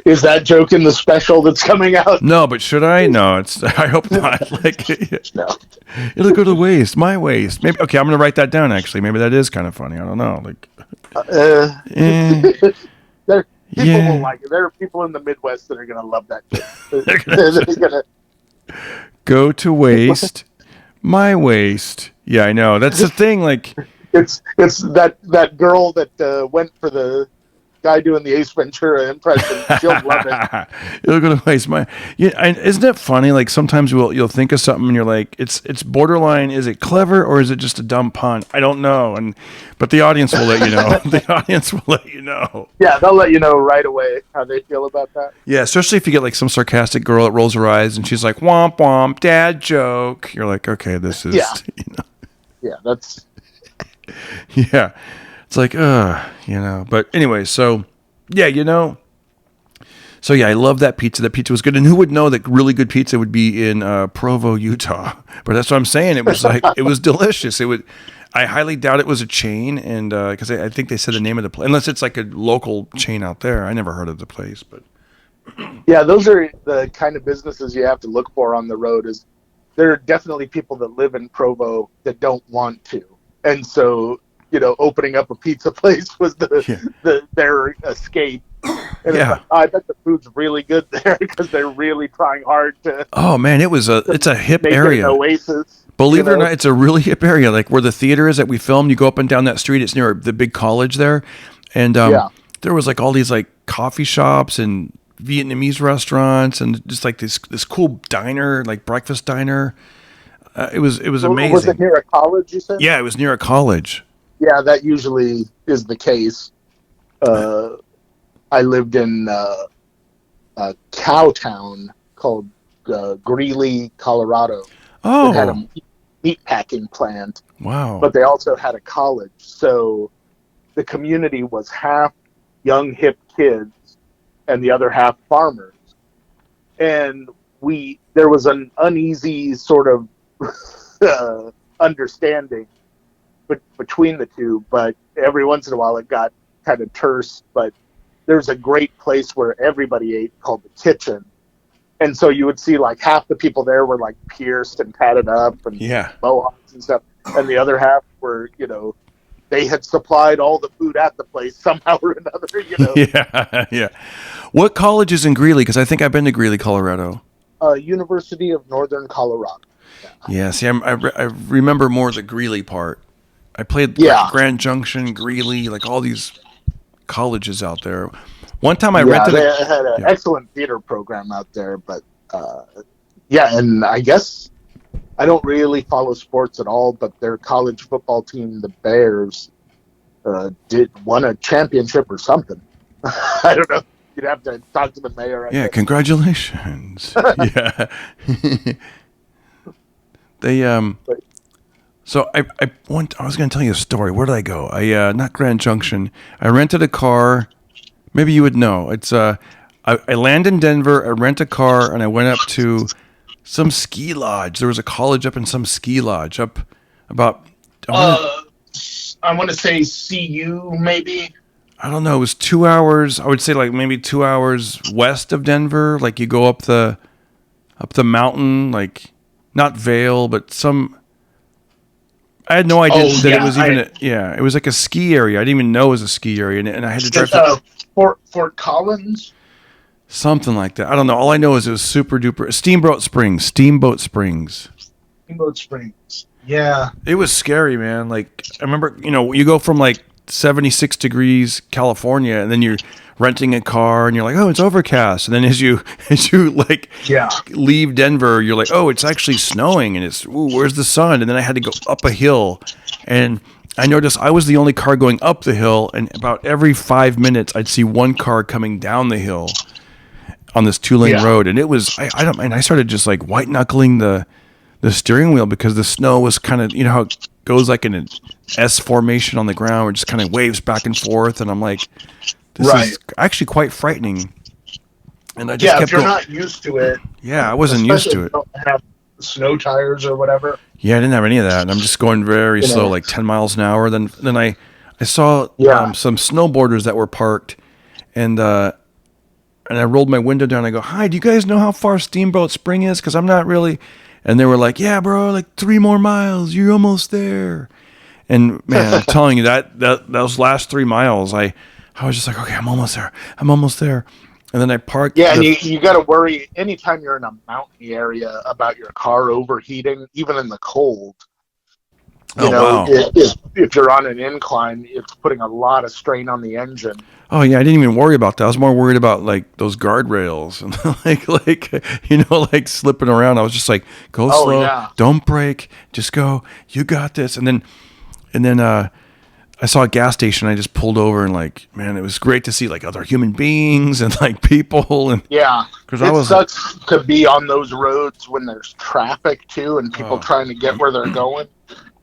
Speaker 1: is that joke in the special that's coming out?
Speaker 2: No, but should I? No, I hope not. Like,
Speaker 1: no.
Speaker 2: It'll go to waste, my waste. Maybe. Okay, I'm going to write that down. Actually, maybe that is kind of funny. I don't know. Like.
Speaker 1: People will like it. There are people in the Midwest that are going to love that joke. They're gonna
Speaker 2: go to waste, my waste. Yeah, I know. That's the thing. Like,
Speaker 1: it's that girl that went for the guy doing the Ace Ventura impression. She'll love it.
Speaker 2: It'll go to waste. And isn't it funny? Like sometimes you'll think of something and you're like, it's borderline. Is it clever or is it just a dumb pun? I don't know. But the audience will let you know. The audience will let you know.
Speaker 1: Yeah, they'll let you know right away how they feel about that.
Speaker 2: Yeah, especially if you get like some sarcastic girl that rolls her eyes and she's like, womp womp, dad joke. You're like, okay, this is.
Speaker 1: Yeah, that's.
Speaker 2: Yeah. It's like, but anyway, so yeah, so yeah, I love that pizza. That pizza was good. And who would know that really good pizza would be in Provo, Utah? But that's what I'm saying. It was like, it was delicious. I highly doubt it was a chain. And because I think they said the name of the place, unless it's like a local chain out there. I never heard of the place, but.
Speaker 1: Yeah, those are the kind of businesses you have to look for on the road. Is there are definitely people that live in Provo that don't want to. And so, opening up a pizza place was their escape. And it's like, I bet the food's really good there because they're really trying hard to.
Speaker 2: Oh man, it's a hip area.
Speaker 1: An oasis.
Speaker 2: Believe it or not, it's a really hip area. Like where the theater is that we filmed, you go up and down that street. It's near the big college there, and there was like all these like coffee shops and Vietnamese restaurants and just like this cool diner, like breakfast diner. It was amazing.
Speaker 1: Was it near a college? You said?
Speaker 2: Yeah, it was near a college.
Speaker 1: Yeah, that usually is the case. I lived in a cow town called Greeley, Colorado.
Speaker 2: Oh.
Speaker 1: It had a meat packing plant.
Speaker 2: Wow.
Speaker 1: But they also had a college. So the community was half young, hip kids and the other half farmers. And there was an uneasy sort of understanding between the two, but every once in a while it got kind of terse. But there's a great place where everybody ate called the Kitchen, and so you would see like half the people there were like pierced and tatted up and mohawks and stuff, and the other half were they had supplied all the food at the place somehow or another.
Speaker 2: Yeah. What college is in Greeley? Because I think I've been to Greeley, Colorado.
Speaker 1: University of Northern Colorado.
Speaker 2: Yeah. See, I remember more the Greeley part. I played Grand Junction, Greeley, like all these colleges out there. One time I rented.
Speaker 1: They had an excellent theater program out there, but and I guess I don't really follow sports at all, but their college football team, the Bears, won a championship or something. I don't know. You'd have to talk to the mayor.
Speaker 2: Congratulations. Yeah. They
Speaker 1: But,
Speaker 2: So I was going to tell you a story. Where did I go? Not Grand Junction. I rented a car. Maybe you would know. I land in Denver. I rent a car and I went up to some ski lodge. There was a college up in some ski lodge up about.
Speaker 1: uh, I want to say CU maybe.
Speaker 2: I don't know. It was 2 hours. I would say like maybe 2 hours west of Denver. Like you go up the mountain, like not Vale, but some. I had no idea
Speaker 1: Oh
Speaker 2: that it
Speaker 1: yeah,
Speaker 2: was even. It was like a ski area. I didn't even know it was a ski area, and I had to drive
Speaker 1: Fort Collins.
Speaker 2: something like that. I don't know. All I know is it was super duper Steamboat Springs. Steamboat Springs.
Speaker 1: Steamboat Springs. Yeah.
Speaker 2: It was scary, man. Like I remember, you go from like 76 degrees California, and then you're renting a car, and you're like, oh, it's overcast, and then as you like
Speaker 1: Yeah.
Speaker 2: leave Denver, you're like, oh, it's actually snowing, and where's the sun? And then I had to go up a hill, and I noticed I was the only car going up the hill, and about every 5 minutes I'd see one car coming down the hill on this 2-lane road, and it was I started just like white knuckling the steering wheel because the snow was kind of, how it goes like in an S formation on the ground, where it just kind of waves back and forth, and I'm like, this is actually quite frightening. And I just kept
Speaker 1: if you're
Speaker 2: going.
Speaker 1: not used to it.
Speaker 2: Yeah, I wasn't used to it.
Speaker 1: If you don't have snow tires or whatever.
Speaker 2: Yeah, I didn't have any of that, and I'm just going very slow, like 10 miles an hour. Then I saw some snowboarders that were parked, and I rolled my window down. I go, "Hi, do you guys know how far Steamboat Spring is? Because I'm not really." And they were like, "Yeah, bro, like 3 more miles. You're almost there." And man, I'm telling you that those last 3 miles, I was just like, "Okay, I'm almost there. I'm almost there." And then I parked.
Speaker 1: Yeah, and you got to worry anytime you're in a mountainy area about your car overheating, even in the cold.
Speaker 2: Wow.
Speaker 1: If you're on an incline, it's putting a lot of strain on the engine.
Speaker 2: Oh yeah, I didn't even worry about that. I was more worried about like those guardrails and like slipping around. I was just like, go slow, don't brake, just go. You got this. And then I saw a gas station. I just pulled over and like, man, it was great to see like other human beings and like people and
Speaker 1: because it sucks to be on those roads when there's traffic too and people trying to get where they're going.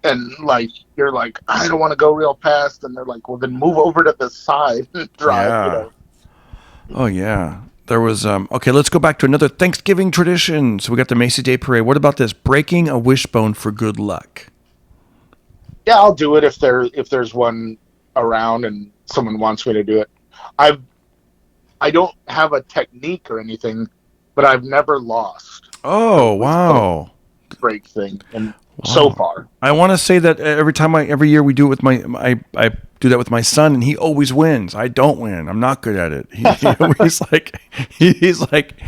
Speaker 1: And like you're like, I don't want to go real fast, and they're like, well, then move over to the side and drive.
Speaker 2: Yeah. Oh yeah, there was okay. Let's go back to another Thanksgiving tradition. So we got the Macy's Day Parade. What about this? Breaking a wishbone for good luck.
Speaker 1: Yeah, I'll do it if there's one around and someone wants me to do it. I don't have a technique or anything, but I've never lost.
Speaker 2: Oh wow!
Speaker 1: Break thing and. Wow. So far,
Speaker 2: I want to say that every year we do it with I do that with my son, and he always wins. I don't win. I'm not good at it. He's like,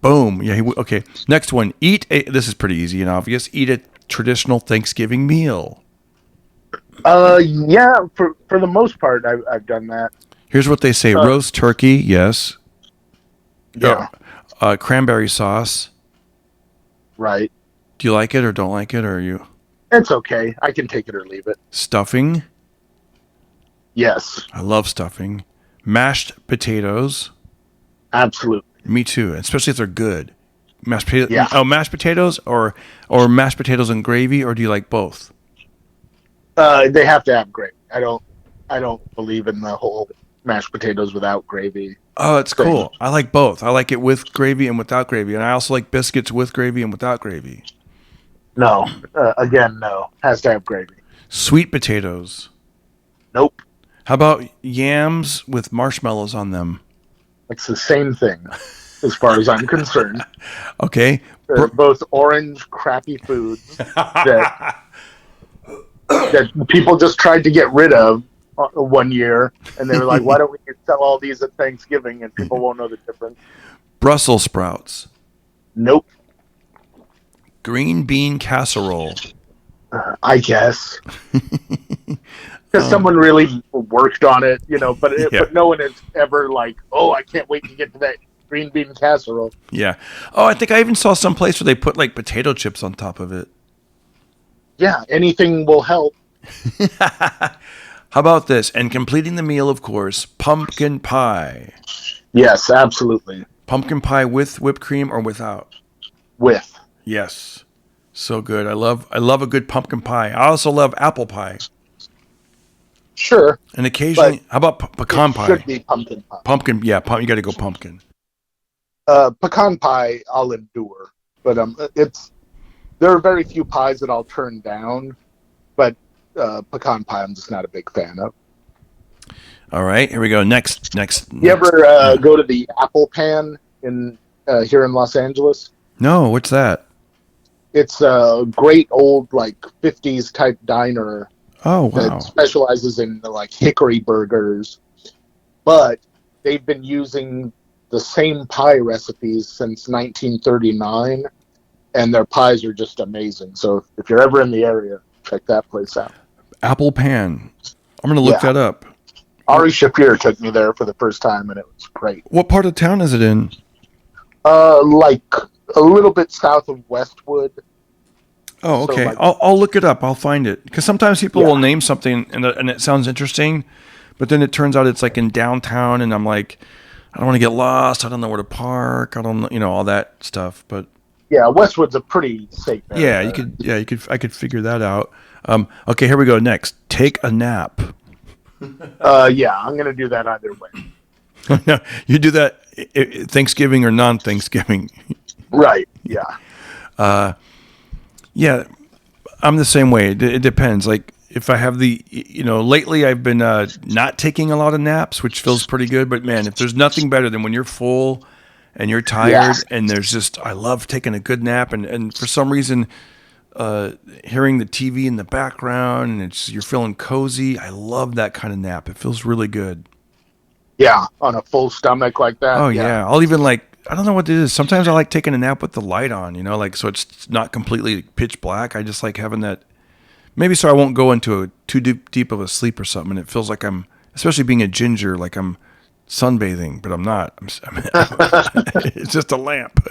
Speaker 2: boom. Yeah. Okay. Next one. This is pretty easy and obvious. Eat a traditional Thanksgiving meal.
Speaker 1: Yeah. For the most part, I've done that.
Speaker 2: Here's what they say: roast turkey, yes.
Speaker 1: Yeah.
Speaker 2: Cranberry sauce.
Speaker 1: Right.
Speaker 2: Do you like it or don't like it, or are you?
Speaker 1: It's okay. I can take it or leave it.
Speaker 2: Stuffing?
Speaker 1: Yes.
Speaker 2: I love stuffing. Mashed potatoes?
Speaker 1: Absolutely.
Speaker 2: Me too, especially if they're good. Mashed potatoes?
Speaker 1: Yeah.
Speaker 2: Oh, mashed potatoes or mashed potatoes and gravy, or do you like both?
Speaker 1: They have to have gravy. I don't believe in the whole mashed potatoes without gravy.
Speaker 2: Oh, it's cool. I like both. I like it with gravy and without gravy, and I also like biscuits with gravy and without gravy.
Speaker 1: No. Again, no. Has to have gravy.
Speaker 2: Sweet potatoes.
Speaker 1: Nope.
Speaker 2: How about yams with marshmallows on them?
Speaker 1: It's the same thing, as far as I'm concerned.
Speaker 2: Okay.
Speaker 1: They're both orange, crappy foods that people just tried to get rid of one year, and they were like, why don't we sell all these at Thanksgiving, and people won't know the difference.
Speaker 2: Brussels sprouts.
Speaker 1: Nope.
Speaker 2: Green bean casserole.
Speaker 1: I guess. Because someone really worked on it, but no one has ever like, oh, I can't wait to get to that green bean casserole.
Speaker 2: Yeah. Oh, I think I even saw some place where they put like potato chips on top of it.
Speaker 1: Yeah, anything will help.
Speaker 2: How about this? And completing the meal, of course, pumpkin pie.
Speaker 1: Yes, absolutely.
Speaker 2: Pumpkin pie with whipped cream or without?
Speaker 1: With.
Speaker 2: Yes. So good. I love a good pumpkin pie. I also love apple pie.
Speaker 1: Sure,
Speaker 2: And
Speaker 1: but
Speaker 2: occasionally, how about pecan
Speaker 1: it should
Speaker 2: pie?
Speaker 1: be pumpkin pie.
Speaker 2: Pumpkin, yeah, you got to go pumpkin.
Speaker 1: Pecan pie, I'll endure, but there are very few pies that I'll turn down. But pecan pie, I'm just not a big fan of.
Speaker 2: All right, here we go. Next.
Speaker 1: You ever
Speaker 2: Yeah.
Speaker 1: go to the Apple Pan in here in Los Angeles?
Speaker 2: No, what's that?
Speaker 1: It's a great old like 50s type diner
Speaker 2: Oh,
Speaker 1: that
Speaker 2: wow.
Speaker 1: specializes in like hickory burgers, but they've been using the same pie recipes since 1939, and their pies are just amazing. So if you're ever in the area, check that place out.
Speaker 2: Apple pan. I'm going to look
Speaker 1: Yeah,
Speaker 2: that up.
Speaker 1: Ari Shafir took me there for the first time, and it was great.
Speaker 2: What part of town is it in?
Speaker 1: Like a little bit south of Westwood.
Speaker 2: Oh,
Speaker 1: So
Speaker 2: okay.
Speaker 1: like,
Speaker 2: I'll look it up. I'll find it. Because sometimes people will
Speaker 1: yeah,
Speaker 2: name something and it sounds interesting, but then it turns out it's like in downtown, and I'm like, I don't want to get lost. I don't know where to park. I don't know, all that stuff. But
Speaker 1: yeah, Westwood's a pretty safe
Speaker 2: yeah,
Speaker 1: area.
Speaker 2: I could figure that out. Okay, here we go. Next, take a nap.
Speaker 1: Yeah, I'm gonna do that either way.
Speaker 2: No, you do that Thanksgiving or non-Thanksgiving.
Speaker 1: Right. Yeah.
Speaker 2: Yeah, I'm the same way. It depends. Like if I have lately I've been not taking a lot of naps, which feels pretty good. But man, if there's nothing better than when you're full and you're
Speaker 1: Yeah.
Speaker 2: tired, and I love taking a good nap, and for some reason, hearing the TV in the background and you're feeling cozy. I love that kind of nap. It feels really good.
Speaker 1: Yeah. On a full stomach like that.
Speaker 2: Oh
Speaker 1: Yeah.
Speaker 2: yeah, I'll even I don't know what it is. Sometimes I like taking a nap with the light on, like so it's not completely pitch black. I just like having that. Maybe so I won't go into too deep of a sleep or something. And it feels like especially being a ginger, like I'm sunbathing, but I'm not. It's just a lamp.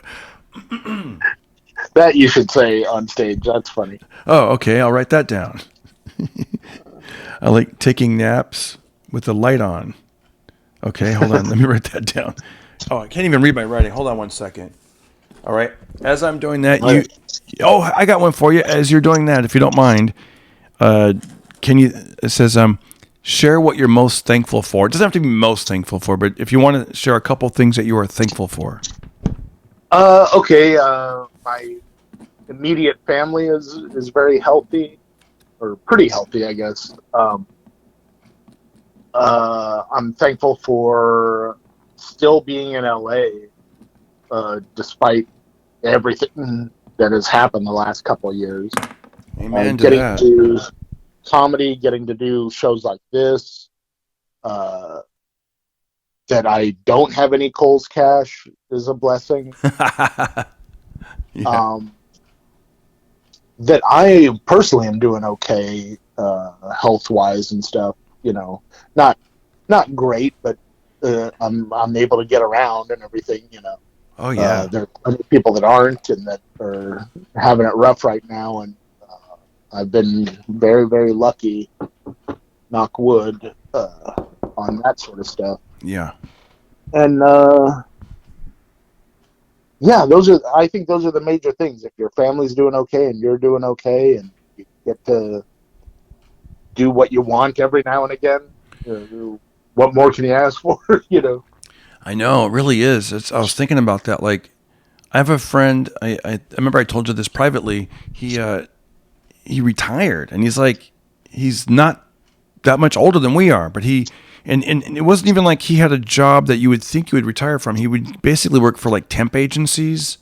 Speaker 1: That you should say on stage. That's funny.
Speaker 2: Oh, okay. I'll write that down. I like taking naps with the light on. Okay, hold on. Let me write that down. Oh, I can't even read my writing. Hold on one second. All right. As I'm doing that, I got one for you. As you're doing that, if you don't mind, can you? It says, share what you're most thankful for. It doesn't have to be most thankful for, but if you want to share a couple things that you are thankful for.
Speaker 1: Okay. My immediate family is very healthy, or pretty healthy, I guess. I'm thankful for still being in LA, despite everything that has happened the last couple of years.
Speaker 2: Amen to
Speaker 1: Getting
Speaker 2: that.
Speaker 1: to do comedy, getting to do shows like this, that I don't have any Kohl's cash is a blessing.
Speaker 2: Yeah.
Speaker 1: That I personally am doing okay, health wise and stuff. Not great, but I'm able to get around and everything.
Speaker 2: Oh yeah.
Speaker 1: There are other people that aren't and that are having it rough right now, and I've been very, very lucky, knock wood, on that sort of stuff.
Speaker 2: Yeah.
Speaker 1: And yeah, I think those are the major things. If your family's doing okay and you're doing okay, and you get to do what you want every now and again, what more can you ask for?
Speaker 2: I know, it really is. I was thinking about that. Like, I have a friend. I remember I told you this privately. He retired, and he's not that much older than we are, but and it wasn't even like he had a job that you would think you would retire from. He would basically work for like temp agencies,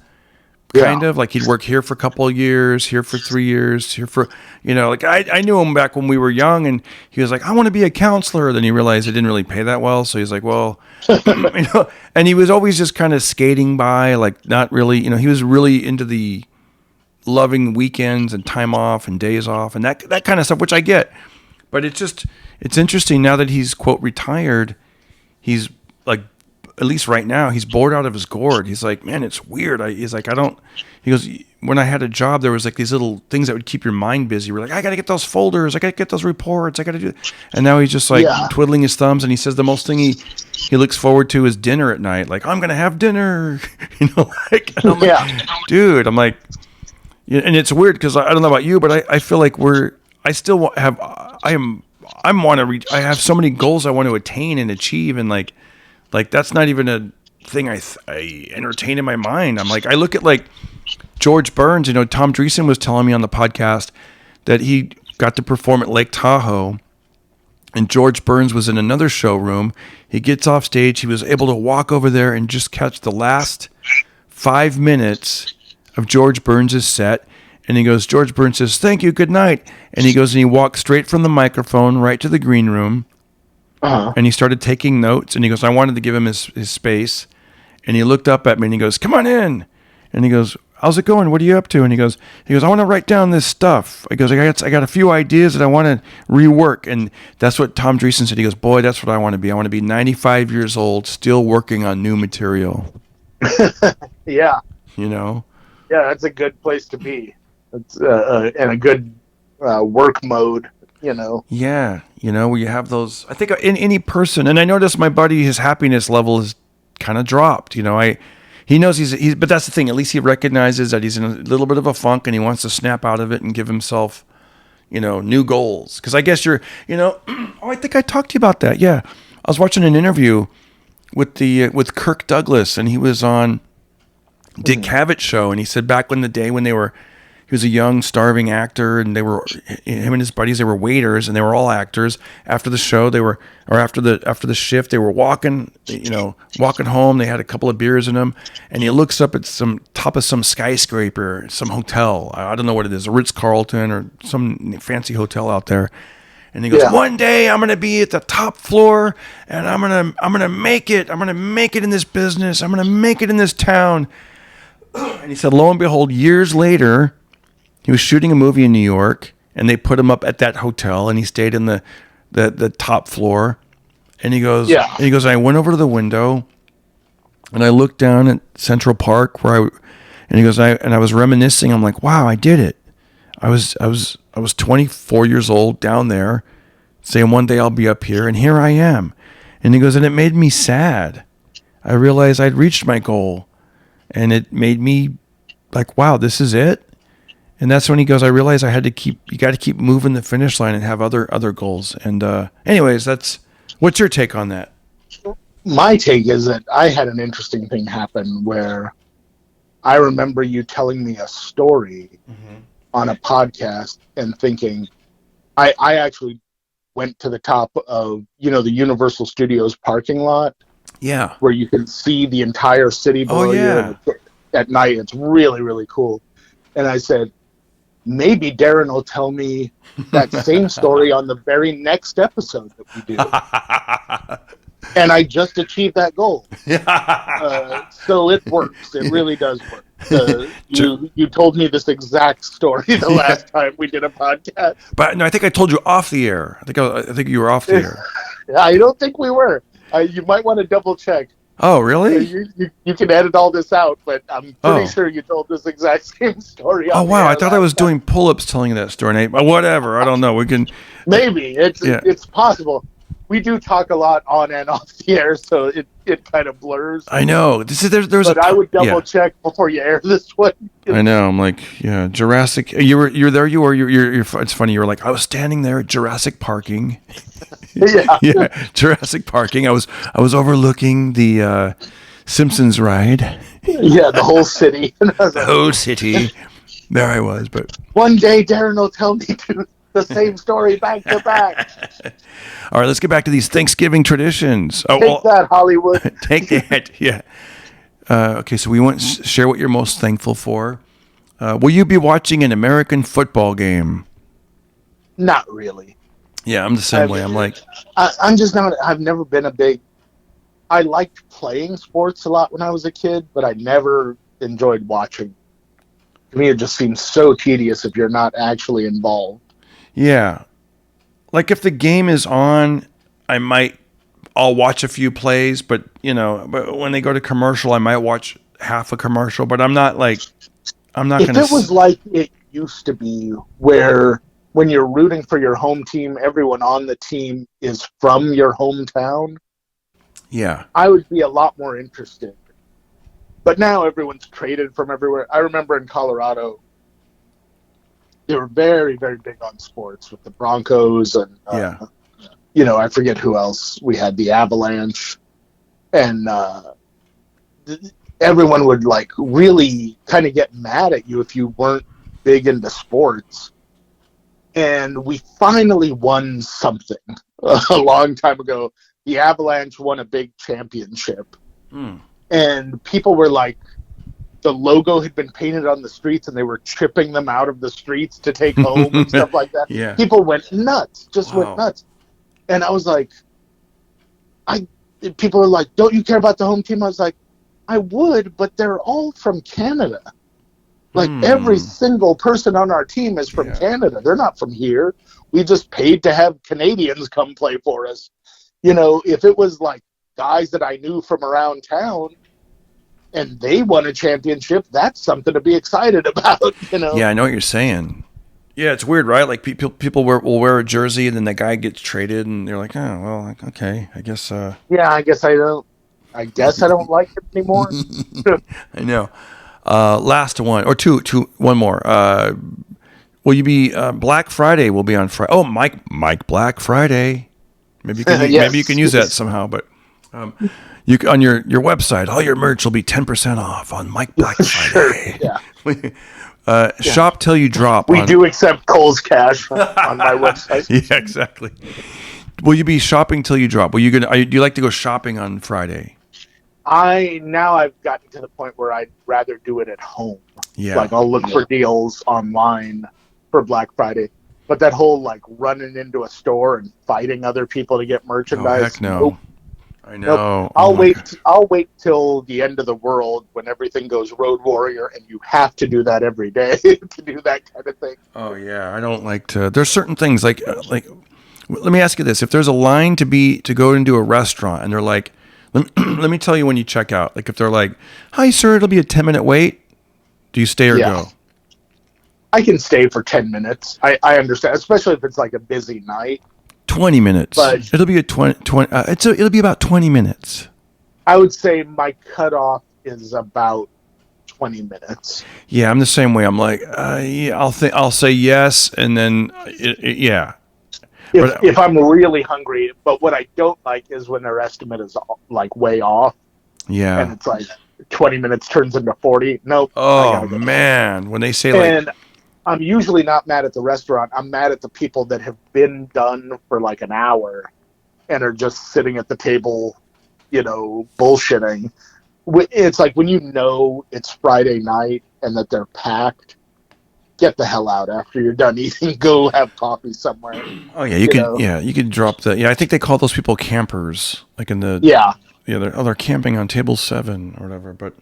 Speaker 2: kind
Speaker 1: Yeah.
Speaker 2: of like he'd work here for a couple of years, here for 3 years, here for, like I knew him back when we were young, and he was like, I want to be a counselor. Then he realized it didn't really pay that well. So he's like, well, and he was always just kind of skating by, like not really, he was really into the loving weekends and time off and days off and that kind of stuff, which I get. But it's interesting now that he's quote retired. He's like, at least right now, he's bored out of his gourd. He's like, man, it's weird. He goes, when I had a job, there was like these little things that would keep your mind busy. We're like, I got to get those folders. I got to get those reports. I got to do it. And now he's just like twiddling his thumbs. And he says the most thing he looks forward to is dinner at night. Like, I'm going to have dinner, and I'm like, dude, I'm like, Yeah, and it's weird because I don't know about you, but I feel like I still have, I have so many goals I want to attain and achieve. And like that's not even a thing I entertain in my mind. I'm like, I look at like George Burns, Tom Dreesen was telling me on the podcast that he got to perform at Lake Tahoe, and George Burns was in another showroom. He gets off stage. He was able to walk over there and just catch the last 5 minutes of George Burns' set. And he goes, George Burns says, "Thank you, good night." And he goes and he walked straight from the microphone right to the green room. And he started taking notes. And he goes, I wanted to give him his space. And he looked up at me and he goes, "Come on in." And he goes, "How's it going? What are you up to?" And he goes, "I want to write down this stuff." He goes, I got a few ideas that I want to rework. And that's what Tom Dreesen said. He goes, "Boy, that's what I want to be. I want to be 95 years old, still working on new material."
Speaker 1: Yeah.
Speaker 2: Yeah,
Speaker 1: that's a good place to be. It's and a good work mode.
Speaker 2: Yeah, where you have those. I think in any person, and I noticed my buddy, his happiness level has kind of dropped. He knows he's, but that's the thing. At least he recognizes that he's in a little bit of a funk, and he wants to snap out of it and give himself, new goals. Because I guess you're, oh, I think I talked to you about that. Yeah, I was watching an interview with Kirk Douglas, and he was on Dick Cavett's show, and he said back in the day when he was a young, starving actor, and him and his buddies, they were waiters, and they were all actors. After the show, after the shift, they were walking home. They had a couple of beers in them, and he looks up at some top of some skyscraper, some hotel. I don't know what it is, a Ritz-Carlton or some fancy hotel out there. And he goes, "One day I'm going to be at the top floor, and I'm going to make it. I'm going to make it in this business. I'm going to make it in this town." And he said, lo and behold, years later, he was shooting a movie in New York, and they put him up at that hotel, and he stayed in the top floor. And he goes, I went over to the window, and I looked down at Central Park and he goes, I was reminiscing. I'm like, wow, I did it. I was 24 years old down there, saying one day I'll be up here, and here I am. And he goes, and it made me sad. I realized I'd reached my goal, and it made me like, wow, this is it. And that's when he goes, I realized you got to keep moving the finish line and have other goals. And anyways, what's your take on that?
Speaker 1: My take is that I had an interesting thing happen where I remember you telling me a story on a podcast and thinking, I actually went to the top of, the Universal Studios parking lot.
Speaker 2: Yeah.
Speaker 1: Where you can see the entire city below you at night. It's really, really cool. And I said, maybe Darren will tell me that same story on the very next episode that we do. And I just achieved that goal. So it works. It really does work. You told me this exact story the last time we did a podcast.
Speaker 2: But no, I think I told you off the air. I think you were off the air.
Speaker 1: I don't think we were. You might want to double check.
Speaker 2: Oh, really?
Speaker 1: You can edit all this out, but I'm pretty sure you told this exact same story.
Speaker 2: Oh, wow. I thought I was doing pull-ups telling you that story. Whatever. I don't know. We can...
Speaker 1: Maybe. It's possible. We do talk a lot on and off the air, so it kind of blurs.
Speaker 2: I know. But
Speaker 1: I would double check before you air this one.
Speaker 2: I know. I'm like, Jurassic. You're there. You're. It's funny. You were like, I was standing there at Jurassic Parking. Jurassic Parking. I was overlooking the Simpsons ride.
Speaker 1: Yeah, the whole city.
Speaker 2: The whole city. There I was, but
Speaker 1: one day Darren will tell me the same story back to back.
Speaker 2: All right, let's get back to these Thanksgiving traditions.
Speaker 1: Take that, Hollywood.
Speaker 2: Take that, yeah. Okay, so we want to share what you're most thankful for. Will you be watching an American football game?
Speaker 1: Not really.
Speaker 2: Yeah, I'm the same way. I'm like...
Speaker 1: I'm just not... I've never been a big... I liked playing sports a lot when I was a kid, but I never enjoyed watching. To me, it just seems so tedious if you're not actually involved.
Speaker 2: Yeah. Like if the game is on, I'll watch a few plays, but but when they go to commercial, I might watch half a commercial, but I'm not going to...
Speaker 1: If it was like it used to be, where when you're rooting for your home team, everyone on the team is from your hometown, I would be a lot more interested. But now everyone's traded from everywhere. I remember in Colorado, they were very, very big on sports with the Broncos and
Speaker 2: Yeah.
Speaker 1: I forget who else we had, the Avalanche, and everyone would like really kind of get mad at you if you weren't big into sports. And we finally won something a long time ago. The Avalanche won a big championship,
Speaker 2: Hmm.
Speaker 1: and people were like, the logo had been painted on the streets, and they were chipping them out of the streets to take home and stuff like that.
Speaker 2: Yeah.
Speaker 1: People went nuts, just went
Speaker 2: Wow.
Speaker 1: nuts. And I was like, I. People are like, "Don't you care about the home team?" I was like, "I would, but they're all from Canada. Like every
Speaker 2: Hmm.
Speaker 1: single person on our team is from
Speaker 2: Yeah.
Speaker 1: Canada. They're not from here. We just paid to have Canadians come play for us. If it was like guys that I knew from around town and they won a championship, that's something to be excited about.
Speaker 2: Yeah, I know what you're saying. Yeah, it's weird, right? Like people will wear a jersey, and then the guy gets traded, and they're like, oh, well, like, okay, I guess.
Speaker 1: Yeah, I guess I don't. I guess I don't like it anymore.
Speaker 2: I know. Last one or one more. Will you be Black Friday? Will be on Friday. Oh, Mike Black Friday. Maybe you can use that
Speaker 1: Yes.
Speaker 2: somehow. But you on your website, all your merch will be 10% off on Mike Black
Speaker 1: Sure.
Speaker 2: Friday.
Speaker 1: Yeah.
Speaker 2: Shop till you drop.
Speaker 1: We do accept Kohl's cash on my website.
Speaker 2: Yeah, exactly. Will you be shopping till you drop? Do you like to go shopping on Friday?
Speaker 1: I've gotten to the point where I'd rather do it at home.
Speaker 2: Yeah.
Speaker 1: Like I'll look for deals online for Black Friday. But that whole like running into a store and fighting other people to get
Speaker 2: Oh
Speaker 1: merchandise.
Speaker 2: heck no.
Speaker 1: Nope.
Speaker 2: I know.
Speaker 1: Nope.
Speaker 2: Oh, my God.
Speaker 1: I'll wait till the end of the world when everything goes Road Warrior, and you have to do that every day to do that kind of thing.
Speaker 2: Oh yeah, I don't like to. There's certain things like let me ask you this: if there's a line to go into a restaurant, and they're like, let me tell you when you check out. Like if they're like, "Hi sir, it'll be a 10-minute wait," do you stay or
Speaker 1: Yeah.
Speaker 2: go?
Speaker 1: I can stay for 10 minutes. I understand, especially if it's like a busy night.
Speaker 2: 20 minutes.
Speaker 1: But-
Speaker 2: It'll be a 20. It'll be about 20 minutes.
Speaker 1: I would say my cutoff is about 20 minutes.
Speaker 2: Yeah, I'm the same way. I'm like, yeah, I'll say yes, and then yeah. But-
Speaker 1: If I'm really hungry, but what I don't like is when their estimate is like way off, and
Speaker 2: Yeah.
Speaker 1: it's like 20 minutes turns into 40. Nope. I
Speaker 2: Oh
Speaker 1: gotta go.
Speaker 2: man, when they say like,
Speaker 1: And I'm usually not mad at the restaurant. I'm mad at the people that have been done for like an hour and are just sitting at the table, bullshitting. It's like when it's Friday night and that they're packed, get the hell out after you're done eating. Go have coffee somewhere.
Speaker 2: oh yeah, you can drop the. Yeah, I think they call those people campers, like in the
Speaker 1: Yeah.
Speaker 2: yeah, they're camping on table 7 or whatever. But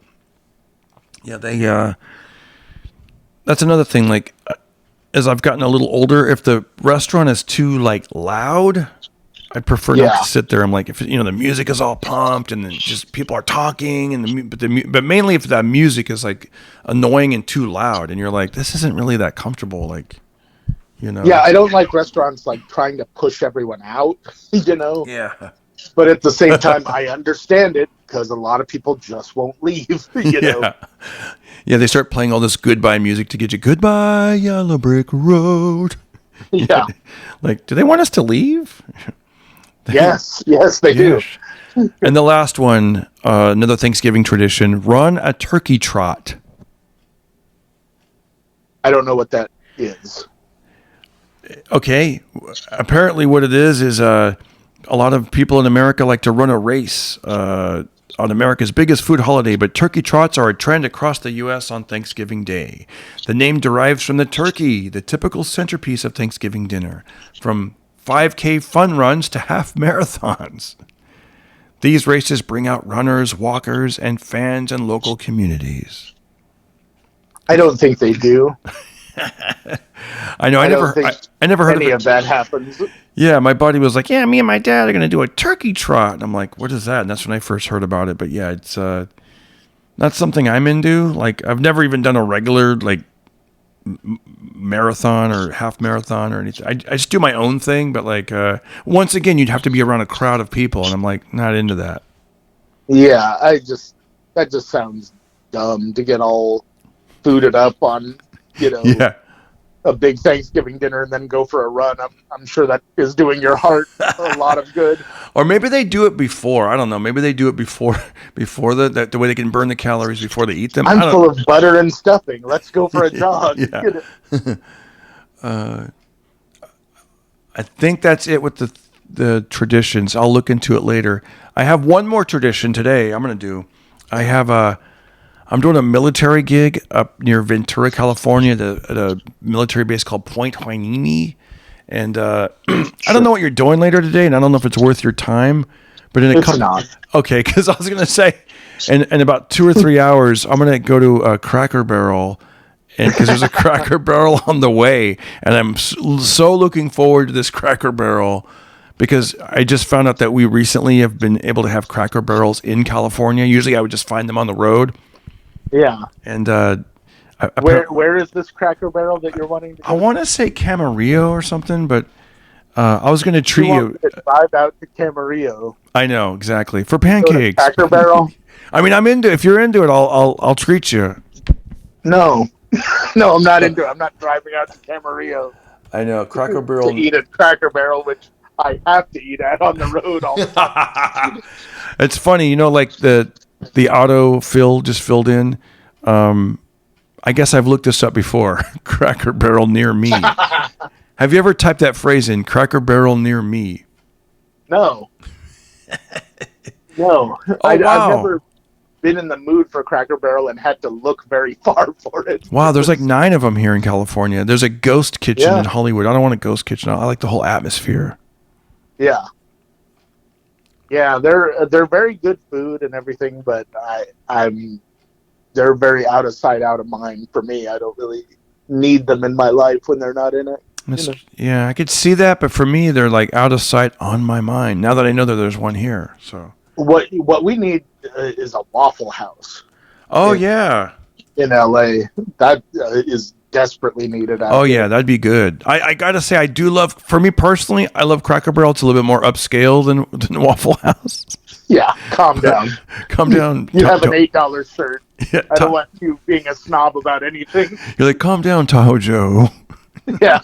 Speaker 2: yeah, they that's another thing. Like as I've gotten a little older, if the restaurant is too like loud, I prefer not
Speaker 1: Yeah.
Speaker 2: to sit there. I'm like, if the music is all pumped and then just people are talking, and but mainly if that music is like annoying and too loud, and you're like, this isn't really that comfortable. Like,
Speaker 1: Yeah, I don't like restaurants like trying to push everyone out,
Speaker 2: yeah.
Speaker 1: But at the same time, I understand it because a lot of people just won't leave,
Speaker 2: Yeah. Yeah, they start playing all this goodbye music to get you goodbye, yellow brick road.
Speaker 1: Yeah.
Speaker 2: Like, do they want us to leave?
Speaker 1: Yes, they do.
Speaker 2: Yes. And the last one, another Thanksgiving tradition, run a turkey trot.
Speaker 1: I don't know what that is.
Speaker 2: Okay. Apparently what it is a lot of people in America like to run a race on America's biggest food holiday, but turkey trots are a trend across the U.S. on Thanksgiving Day. The name derives from the turkey, the typical centerpiece of Thanksgiving dinner, from 5K fun runs to half marathons. These races bring out runners, walkers, and fans in local communities.
Speaker 1: I don't think they do.
Speaker 2: I know. I
Speaker 1: don't
Speaker 2: never
Speaker 1: think
Speaker 2: heard
Speaker 1: any
Speaker 2: of
Speaker 1: of
Speaker 2: it.
Speaker 1: that happens.
Speaker 2: Yeah, my buddy was like, "Yeah, me and my dad are going to do a turkey trot." And I'm like, "What is that?" And that's when I first heard about it. But yeah, it's not something I'm into. Like, I've never even done a regular like marathon or half marathon or anything. I just do my own thing. But like, once again, you'd have to be around a crowd of people, and I'm like, not into that.
Speaker 1: Yeah, that just sounds dumb to get all booted up on,
Speaker 2: Yeah.
Speaker 1: a big Thanksgiving dinner and then go for a run. I'm sure that is doing your heart a lot of good.
Speaker 2: Or maybe they do it before. I don't know. Maybe they do it before the way they can burn the calories before they eat them.
Speaker 1: I'm full of butter and stuffing. Let's go for a jog.
Speaker 2: Yeah. I think that's it with the traditions. I'll look into it later. I have one more tradition today. I'm doing a military gig up near Ventura, California, at a military base called Point Hueneme. And I don't know what you're doing later today, and I don't know if it's worth your time. But
Speaker 1: It's not.
Speaker 2: Okay, because I was going to say, in about 2 or 3 hours, I'm going to go to a Cracker Barrel, and because there's a Cracker Barrel on the way, and I'm so looking forward to this Cracker Barrel. Because I just found out that we recently have been able to have Cracker Barrels in California. Usually I would just find them on the road.
Speaker 1: Yeah.
Speaker 2: And
Speaker 1: where is this Cracker Barrel that you're wanting to go?
Speaker 2: I want to say Camarillo or something, but I was going to treat you.
Speaker 1: To drive out to Camarillo.
Speaker 2: I know, exactly. For pancakes.
Speaker 1: Cracker Barrel?
Speaker 2: I mean, if you're into it, I'll treat you.
Speaker 1: No. No, I'm not into it. I'm not driving out to Camarillo.
Speaker 2: I know, Cracker Barrel.
Speaker 1: To eat at Cracker Barrel, which I have to eat at on the road all the time.
Speaker 2: It's funny, like the auto fill just filled in. I guess I've looked this up before. Cracker Barrel near me. Have you ever typed that phrase in? Cracker Barrel near me.
Speaker 1: No. No.
Speaker 2: Oh,
Speaker 1: I've
Speaker 2: wow.
Speaker 1: never been in the mood for Cracker Barrel and had to look very far for it.
Speaker 2: Wow, there's like 9 of them here in California. There's a ghost kitchen in
Speaker 1: Yeah.
Speaker 2: Hollywood. I don't want a ghost kitchen. I like the whole atmosphere.
Speaker 1: Yeah. Yeah, they're very good food and everything, but they're very out of sight, out of mind for me. I don't really need them in my life when they're not in it.
Speaker 2: Yeah, I could see that, but for me, they're like out of sight, on my mind. Now that I know that there's one here, so
Speaker 1: what we need is a Waffle House.
Speaker 2: Oh yeah,
Speaker 1: in LA, that is desperately needed.
Speaker 2: Oh yeah, that'd be good. I gotta say, I do love. For me personally, I love Cracker Barrel. It's a little bit more upscale than Waffle House.
Speaker 1: Yeah, calm down.
Speaker 2: Calm down.
Speaker 1: You have an $8 shirt.
Speaker 2: Yeah,
Speaker 1: I don't want you being a snob about anything.
Speaker 2: You're like, calm down, Tahoe Joe.
Speaker 1: Yeah,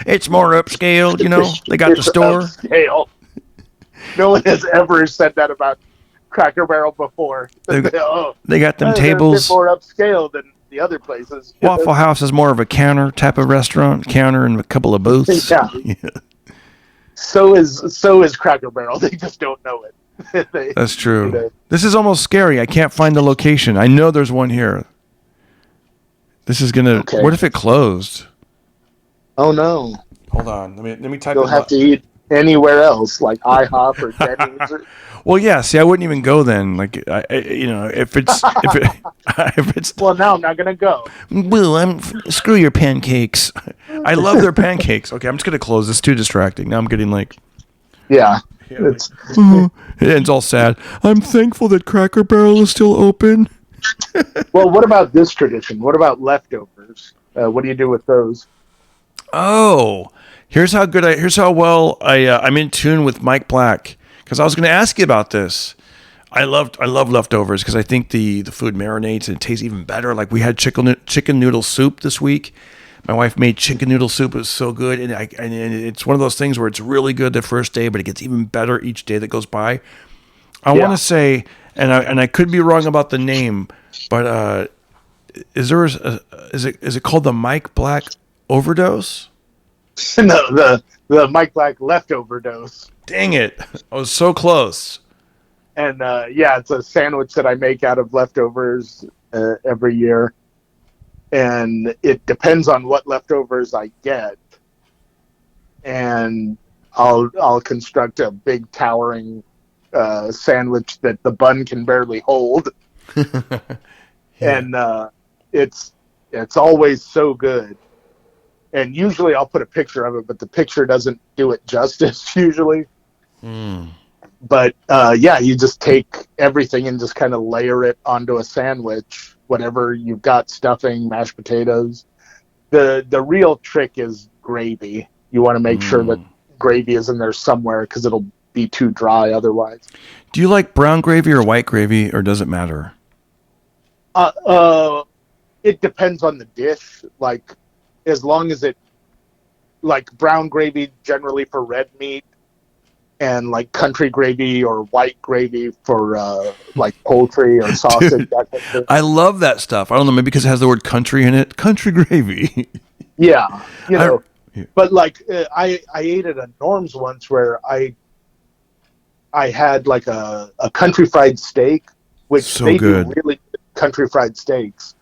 Speaker 2: it's more upscale. They got the store.
Speaker 1: Upscale. No one has ever said that about Cracker Barrel before.
Speaker 2: They got them
Speaker 1: they're
Speaker 2: tables.
Speaker 1: a bit more upscale than the other places.
Speaker 2: Waffle House is more of a counter type of restaurant, counter and a couple of booths.
Speaker 1: Yeah. So is Cracker Barrel. They just don't know it.
Speaker 2: That's true. This is almost scary. I can't find the location. I know there's one here. This is gonna.
Speaker 1: Okay.
Speaker 2: What if it closed?
Speaker 1: Oh no!
Speaker 2: Hold on. Let me type.
Speaker 1: You'll have to eat anywhere else, like IHOP or Denny's.
Speaker 2: Well, yeah. See, I wouldn't even go then. Like, if it's.
Speaker 1: Well, now I'm not gonna go.
Speaker 2: Well, screw your pancakes. I love their pancakes. Okay, I'm just gonna close. It's too distracting. Now I'm getting like.
Speaker 1: Yeah.
Speaker 2: It ends all sad. I'm thankful that Cracker Barrel is still open.
Speaker 1: Well, what about this tradition? What about leftovers? What do you do with those?
Speaker 2: Oh, here's how well I'm in tune with Mike Black, because I was going to ask you about this. I love leftovers because I think the food marinates and it tastes even better. Like we had chicken noodle soup this week. My wife made chicken noodle soup. It was so good, and it's one of those things where it's really good the first day, but it gets even better each day that goes by. I want to say, and I could be wrong about the name, but is it called the Mike Black overdose?
Speaker 1: No, the Mike Black leftover dose.
Speaker 2: Dang it! I was so close.
Speaker 1: And it's a sandwich that I make out of leftovers every year. And it depends on what leftovers I get, and I'll construct a big towering sandwich that the bun can barely hold, and it's always so good. And usually I'll put a picture of it, but the picture doesn't do it justice usually. But you just take everything and just kind of layer it onto a sandwich. Whatever you've got, stuffing, mashed potatoes. The real trick is gravy. You want to make sure that gravy is in there somewhere because it'll be too dry otherwise.
Speaker 2: Do you like brown gravy or white gravy, or does it matter?
Speaker 1: It depends on the dish. Like as long as it, like brown gravy generally for red meat, and like country gravy or white gravy for like poultry or sausage,
Speaker 2: Dude,
Speaker 1: that kind of thing.
Speaker 2: I love that stuff. I don't know, maybe because it has the word country in it. Country gravy.
Speaker 1: Yeah,
Speaker 2: I,
Speaker 1: but like I ate at a Norm's once where I had like a country fried steak, which
Speaker 2: so
Speaker 1: they do
Speaker 2: good.
Speaker 1: really good country fried steaks,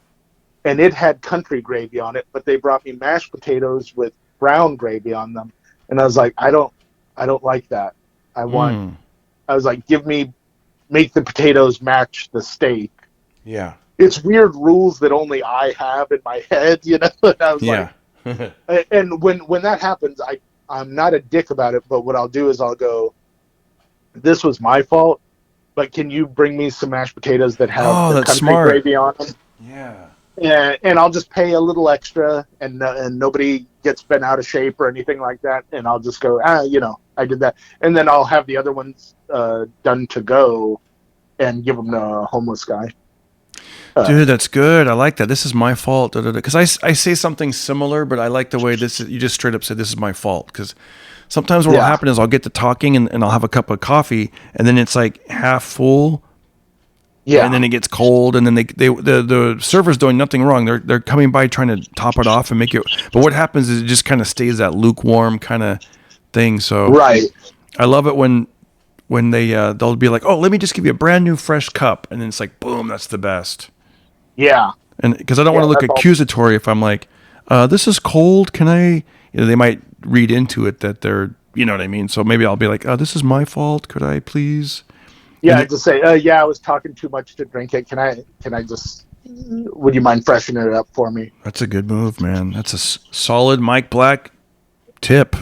Speaker 1: and it had country gravy on it, but they brought me mashed potatoes with brown gravy on them, and I was like, I don't like that. I want.
Speaker 2: Mm,
Speaker 1: I was like, make the potatoes match the steak.
Speaker 2: yeah.
Speaker 1: It's weird rules that only I have in my head, you know. And I was like,
Speaker 2: Yeah.
Speaker 1: and when that happens, I'm not a dick about it, but what I'll do is I'll go, this was my fault, but can you bring me some mashed potatoes that have
Speaker 2: Oh,
Speaker 1: the
Speaker 2: that's
Speaker 1: country
Speaker 2: smart.
Speaker 1: gravy on them?
Speaker 2: Yeah.
Speaker 1: And I'll just pay a little extra, and nobody gets bent out of shape or anything like that. And I'll just go, I did that, and then I'll have the other ones done to go, and give them to a homeless guy.
Speaker 2: Dude, that's good. I like that. This is my fault. Because I say something similar, but I like the way you just straight up said, this is my fault. Because sometimes what will
Speaker 1: Yeah,
Speaker 2: happen is I'll get to talking and I'll have a cup of coffee and then it's like half full and then
Speaker 1: yeah,
Speaker 2: it gets cold and then the server's doing nothing wrong. They're coming by trying to top it off and make it. But what happens is it just kind of stays that lukewarm kind of thing. So
Speaker 1: right,
Speaker 2: I love it when they'll be like, oh, let me just give you a brand new fresh cup. And then it's like, boom, that's the best.
Speaker 1: yeah,
Speaker 2: And because I don't want to look
Speaker 1: That's all.
Speaker 2: accusatory if I'm like, this is cold. Can I? They might read into it that they're, you know what I mean. So maybe I'll be like, this is my fault. Could I please?
Speaker 1: Yeah,
Speaker 2: And
Speaker 1: I just say, I was talking too much to drink it. Can I just, would you mind freshening it up for me?
Speaker 2: that's a good move, man. That's a solid Mike Black tip.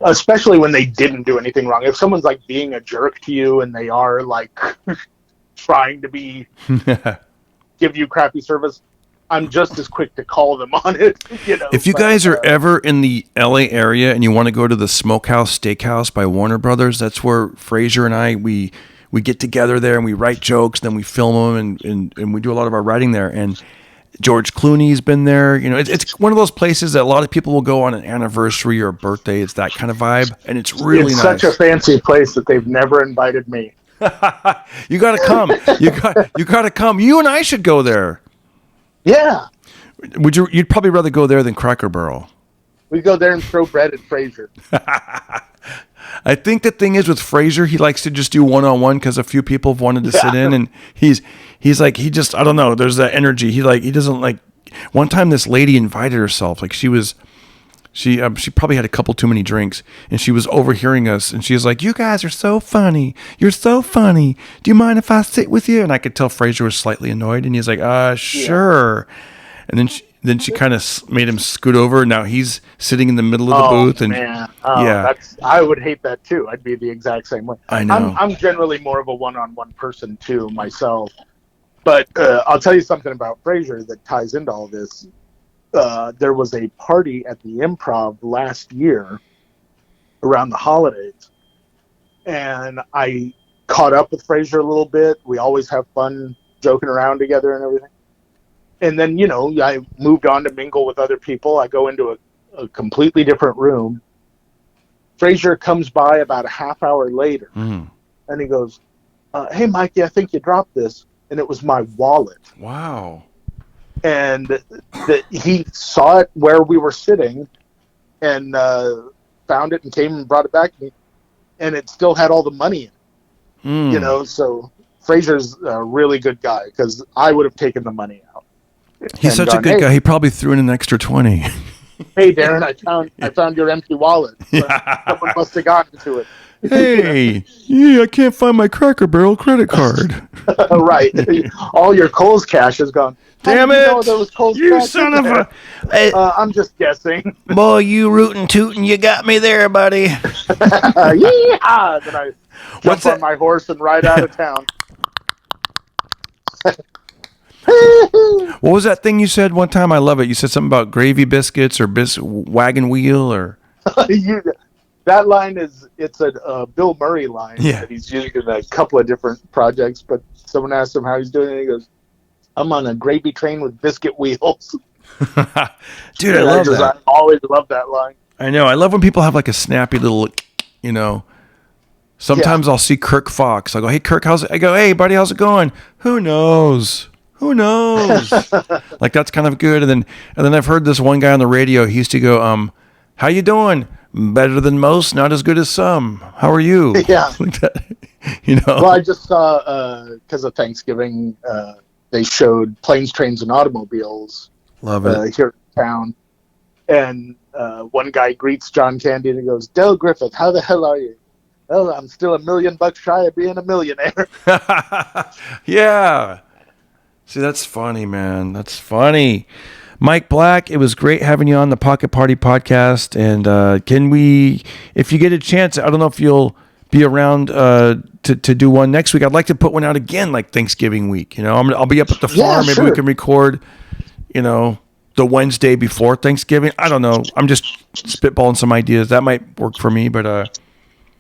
Speaker 1: Especially when they didn't do anything wrong. If someone's like being a jerk to you and they are like trying to give you crappy service, I'm just as quick to call them on it, you know.
Speaker 2: If you
Speaker 1: But
Speaker 2: guys are ever in the LA area and you want to go to the Smokehouse Steakhouse by Warner Brothers, that's where Fraser and I we get together there and we write jokes, then we film them and we do a lot of our writing there. And George Clooney's been there. You know, it's one of those places that a lot of people will go on an anniversary or a birthday. It's that kind of vibe, and it's really
Speaker 1: it's
Speaker 2: nice.
Speaker 1: such a fancy place that they've never invited me.
Speaker 2: You got to come. You got to come. You and I should go there.
Speaker 1: Yeah,
Speaker 2: Would you? You'd probably rather go there than Cracker Barrel.
Speaker 1: we go there and throw bread at Fraser.
Speaker 2: I think the thing is with Fraser, he likes to just do one-on-one because a few people have wanted to sit in, and he's like he just I don't know. There's that energy. He doesn't like. One time, this lady invited herself. Like she probably had a couple too many drinks, and she was overhearing us, and she was like, "You guys are so funny. You're so funny. Do you mind if I sit with you?" And I could tell Fraser was slightly annoyed, and he's like, sure." And then she kind of made him scoot over. And now he's sitting in the middle of the booth, and
Speaker 1: man,
Speaker 2: yeah,
Speaker 1: I would hate that too. I'd be the exact same way.
Speaker 2: I know.
Speaker 1: I'm generally more of a one-on-one person too myself. But I'll tell you something about Fraser that ties into all this. There was a party at the Improv last year around the holidays, and I caught up with Fraser a little bit. We always have fun joking around together and everything. And then, I moved on to mingle with other people. I go into a completely different room. Fraser comes by about a half hour later, and he goes, "Hey, Mikey, I think you dropped this." And it was my wallet.
Speaker 2: Wow.
Speaker 1: And he saw it where we were sitting and found it and came and brought it back to me. And it still had all the money in it, So Fraser's a really good guy because I would have taken the money out.
Speaker 2: He's such a good guy. He probably threw in an extra 20.
Speaker 1: Hey, Darren, I found your empty wallet. Someone must have gotten to it.
Speaker 2: Hey, I can't find my Cracker Barrel credit card.
Speaker 1: Right. All your Kohl's cash is gone.
Speaker 2: Damn
Speaker 1: How did
Speaker 2: it!
Speaker 1: you know there was Kohl's
Speaker 2: You
Speaker 1: cash
Speaker 2: son
Speaker 1: in
Speaker 2: of
Speaker 1: there?
Speaker 2: a...
Speaker 1: I'm just guessing.
Speaker 2: Boy, you rootin' tootin', you got me there, buddy.
Speaker 1: Yeehaw! Then I jump on my horse and ride out of town.
Speaker 2: What was that thing you said one time? I love it. You said something about gravy biscuits or wagon wheel or...
Speaker 1: That line it's a Bill Murray line that he's used in a couple of different projects, but someone asked him how he's doing it, and he goes, "I'm on a gravy train with biscuit wheels."
Speaker 2: Dude, I
Speaker 1: And
Speaker 2: love
Speaker 1: I
Speaker 2: that.
Speaker 1: always love that line.
Speaker 2: I know. I love when people have like a snappy little, you know.
Speaker 1: Yeah.
Speaker 2: Sometimes I'll see Kirk Fox. I go, "Hey Kirk, how's it?" I go, "Hey buddy, how's it going?" Who knows? Who knows? Like that's kind of good. And then I've heard this one guy on the radio. He used to go, "How you doing? Better than most, not as good as some. How are you?"
Speaker 1: Yeah.
Speaker 2: Like that, you
Speaker 1: Well,
Speaker 2: know.
Speaker 1: I just saw because of Thanksgiving, they showed Planes, Trains, and Automobiles
Speaker 2: Love it.
Speaker 1: here in town, and one guy greets John Candy and he goes, "Del Griffith, how the hell are you?" "Oh, I'm still $1 million shy of being a millionaire."
Speaker 2: Yeah. See, that's funny, man. That's funny. Mike Black, it was great having you on the Pocket Party podcast. And can we, if you get a chance, I don't know if you'll be around to do one next week. I'd like to put one out again, like Thanksgiving week. You know, I'll be up at the
Speaker 1: Yeah,
Speaker 2: farm. Maybe we
Speaker 1: sure.
Speaker 2: can record, you know, the Wednesday before Thanksgiving. I don't know. I'm just spitballing some ideas. That might work for me, but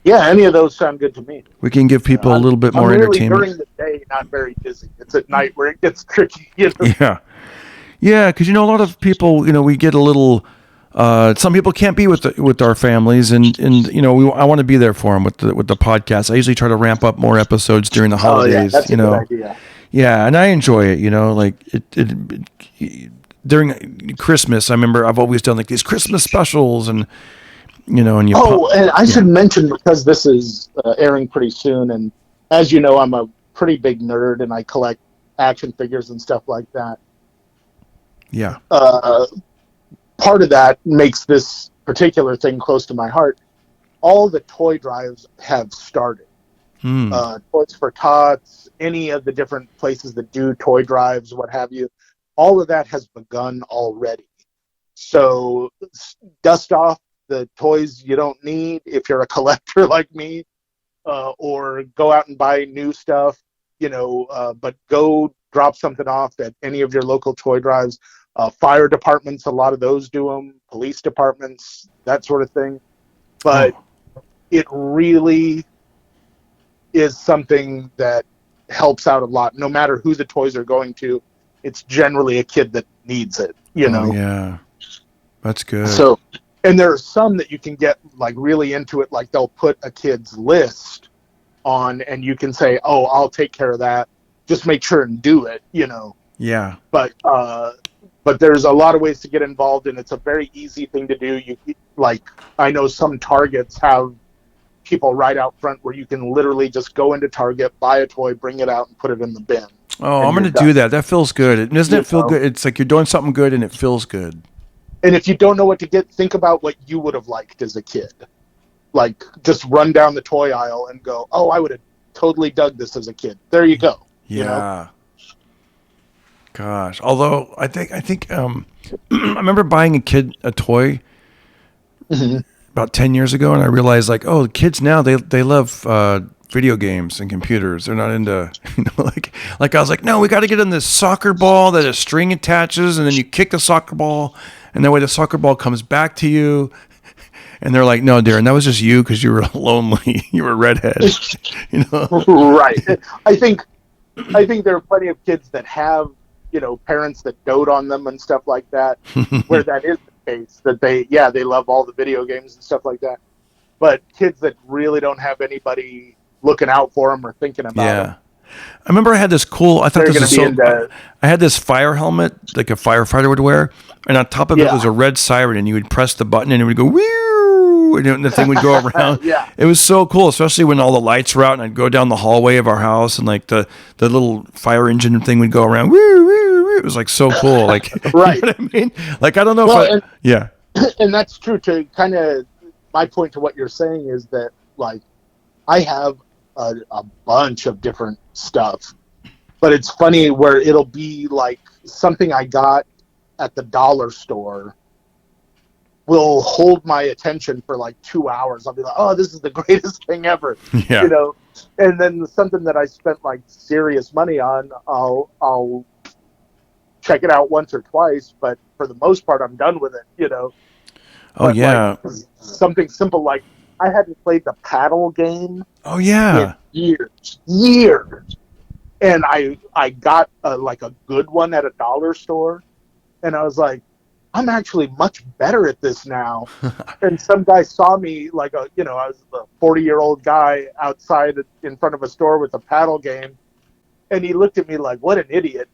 Speaker 1: Yeah, any of those sound good to me.
Speaker 2: we can give people a little bit
Speaker 1: I'm
Speaker 2: more
Speaker 1: really
Speaker 2: entertainment.
Speaker 1: during the day not very busy. It's at night where it gets tricky. You know?
Speaker 2: Yeah. Yeah, because a lot of people, we get a little. Some people can't be with our families, and I want to be there for them with the podcast. I usually try to ramp up more episodes during the
Speaker 1: Oh yeah,
Speaker 2: holidays.
Speaker 1: that's a good idea.
Speaker 2: Yeah, and I enjoy it. Like it during Christmas. I remember I've always done like these Christmas specials, and and you
Speaker 1: Oh, and I
Speaker 2: yeah,
Speaker 1: should mention because this is airing pretty soon, and as you know, I'm a pretty big nerd, and I collect action figures and stuff like that.
Speaker 2: yeah.
Speaker 1: Uh, Part of that makes this particular thing close to my heart. All the toy drives have started.
Speaker 2: Hmm.
Speaker 1: Toys for Tots, any of the different places that do toy drives, what have you, all of that has begun already. So dust off the toys you don't need if you're a collector like me, or go out and buy new stuff, but go drop something off at any of your local toy drives. Fire departments, a lot of those do them, police departments, that sort of thing. But
Speaker 2: Oh,
Speaker 1: it really is something that helps out a lot. No matter who the toys are going to, it's generally a kid that needs it.
Speaker 2: oh yeah. That's good.
Speaker 1: So, and there are some that you can get like really into it, like they'll put a kid's list on and you can say, "Oh, I'll take care of that. Just make sure and do it."
Speaker 2: Yeah.
Speaker 1: But there's a lot of ways to get involved, and it's a very easy thing to do. I know some Targets have people right out front where you can literally just go into Target, buy a toy, bring it out, and put it in the bin,
Speaker 2: Oh,
Speaker 1: and
Speaker 2: I'm
Speaker 1: you're
Speaker 2: gonna
Speaker 1: done.
Speaker 2: do that. That feels good. Doesn't
Speaker 1: You
Speaker 2: it feel
Speaker 1: know?
Speaker 2: good? It's like you're doing something good, and it feels good.
Speaker 1: And if you don't know what to get, think about what you would have liked as a kid. Like, just run down the toy aisle and go, "Oh, I would have totally dug this as a kid." There you go.
Speaker 2: Yeah. Gosh. Although I think I remember buying a kid a toy
Speaker 1: Mhm.
Speaker 2: about 10 years ago, and I realized like, oh, the kids now they love video games and computers. They're not into like I was like, no, we got to get in this soccer ball that a string attaches, and then you kick the soccer ball, and that way the soccer ball comes back to you. And they're like, no, Darren, that was just you because you were lonely. You were a redhead.
Speaker 1: Right. I think I think there are plenty of kids that have, parents that dote on them and stuff like that, where that is the case, that they love all the video games and stuff like that. But kids that really don't have anybody looking out for them or thinking about them,
Speaker 2: Yeah. I remember I had this cool. I thought
Speaker 1: they're
Speaker 2: this
Speaker 1: going to
Speaker 2: was
Speaker 1: be
Speaker 2: so.
Speaker 1: into,
Speaker 2: I had this fire helmet like a firefighter would wear, and on top of it
Speaker 1: yeah,
Speaker 2: was a red siren, and you would press the button, and it would go whew, and the thing would go around.
Speaker 1: yeah,
Speaker 2: It was so cool, especially when all the lights were out, and I'd go down the hallway of our house, and like the little fire engine thing would go around. Woo, woo, woo. It was like so cool. Like you know
Speaker 1: right.
Speaker 2: what I mean? Like I don't know if
Speaker 1: Well,
Speaker 2: I. Yeah.
Speaker 1: and that's true to kind of my point to what you're saying is that, like, I have a bunch of different stuff. But it's funny where it'll be like something I got at the dollar store will hold my attention for like 2 hours. I'll be like, "Oh, this is the greatest thing ever," you
Speaker 2: Yeah.
Speaker 1: know. And then something that I spent like serious money on, I'll check it out once or twice, but for the most part, I'm done with it.
Speaker 2: Oh
Speaker 1: But like
Speaker 2: yeah.
Speaker 1: something simple like I hadn't played the paddle game
Speaker 2: Oh
Speaker 1: in
Speaker 2: yeah.
Speaker 1: years. And I got like a good one at a dollar store, And I was like, I'm actually much better at this now. And some guy saw me like I was a 40-year-old guy outside in front of a store with a paddle game. And he looked at me like, what an idiot.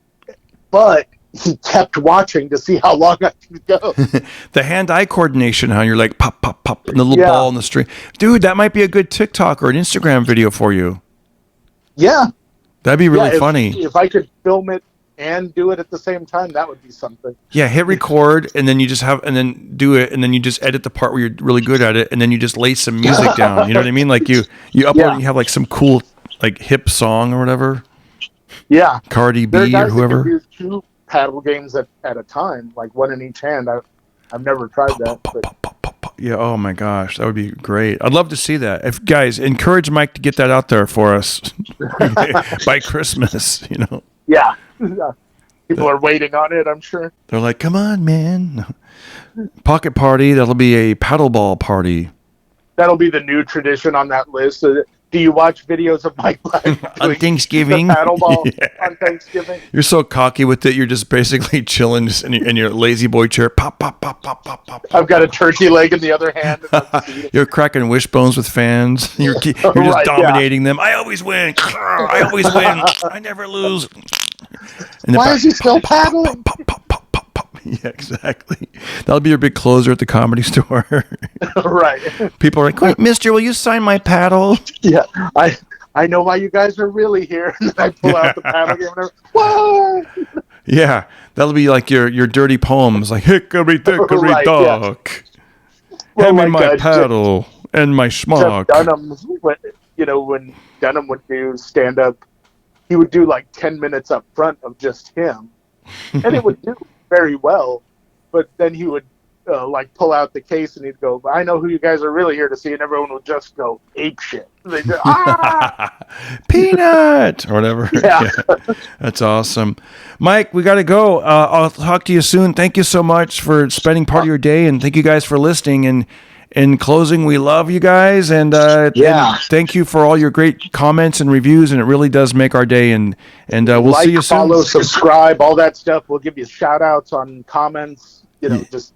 Speaker 1: But he kept watching to see how long I could go.
Speaker 2: The hand-eye coordination, how you're like pop, pop, pop, and the little ball in the string. Dude, that might be a good TikTok or an Instagram video for you.
Speaker 1: Yeah.
Speaker 2: That'd be really funny.
Speaker 1: If I could film it and do it at the same time, that would be something.
Speaker 2: Yeah, hit record and then you just do it, and then you just edit the part where you're really good at it, and then you just lay some music down. You know what I mean? Like you upload and you have like some cool like hip song or whatever.
Speaker 1: Yeah.
Speaker 2: Cardi B or whoever.
Speaker 1: That can use 2 paddle games at a time, like one in each hand. I've never tried that.
Speaker 2: Yeah, oh my gosh, that would be great. I'd love to see that. If guys, encourage Mike to get that out there for us by Christmas,
Speaker 1: Yeah. People are waiting on it, I'm sure.
Speaker 2: They're like, come on, man. Pocket party, that'll be a paddleball party.
Speaker 1: That'll be the new tradition on that list. Do you watch videos of Mike Black
Speaker 2: on Thanksgiving?
Speaker 1: Paddleball on Thanksgiving.
Speaker 2: You're so cocky with it. You're just basically chilling just in your lazy boy chair. Pop, pop, pop, pop, pop, pop.
Speaker 1: I've got a turkey leg in the other hand.
Speaker 2: You're cracking wishbones with fans. You're just dominating them. I always win. I always win. I never lose.
Speaker 1: Why is he still paddling?
Speaker 2: Pop, pop, pop, pop, pop. Yeah, exactly. That'll be your big closer at the Comedy Store.
Speaker 1: Right.
Speaker 2: People are like, wait, mister, will you sign my paddle?
Speaker 1: Yeah, I know why you guys are really here. And then I pull out the paddle game and what?
Speaker 2: Yeah, that'll be like your dirty poems, like hickory dickory dock.
Speaker 1: Yeah.
Speaker 2: Hand me my paddle and my schmuck.
Speaker 1: Dunham, when Dunham would do stand-up, he would do like 10 minutes up front of just him. And it would do very well. But then he would pull out the case and he'd go, I know who you guys are really here to see, and everyone would just go apeshit. They'd go,
Speaker 2: Peanut! Or whatever.
Speaker 1: Yeah.
Speaker 2: That's awesome. Mike, we got to go. I'll talk to you soon. Thank you so much for spending part of your day, and thank you guys for listening. And in closing, we love you guys, and thank you for all your great comments and reviews, and it really does make our day. And we'll see you soon.
Speaker 1: Follow, subscribe, all that stuff. We'll give you shout-outs on comments. Just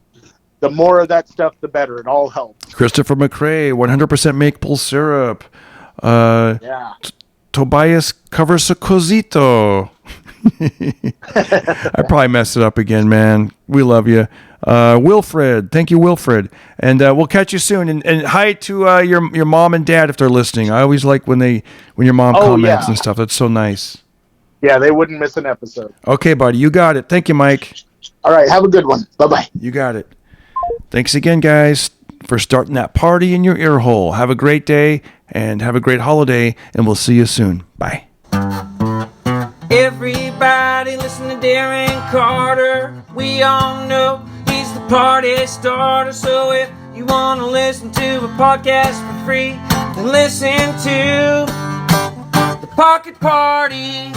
Speaker 1: the more of that stuff, the better. It all helps.
Speaker 2: Christopher McRae, 100% maple syrup. Tobias covers a cosito. I probably messed it up again, man. We love you. Wilfred, thank you, Wilfred. And we'll catch you soon. And hi to your mom and dad if they're listening. I always like when your mom comments and stuff. That's so nice.
Speaker 1: Yeah, they wouldn't miss an episode.
Speaker 2: Okay, buddy, you got it. Thank you, Mike.
Speaker 1: All right, have a good one. Bye-bye.
Speaker 2: You got it. Thanks again, guys, for starting that party in your ear hole. Have a great day and have a great holiday, and we'll see you soon. Bye.
Speaker 4: Everybody listen to Darren Carter. We all know he's the party starter. So if you want to listen to a podcast for free, then listen to The Pocket Party.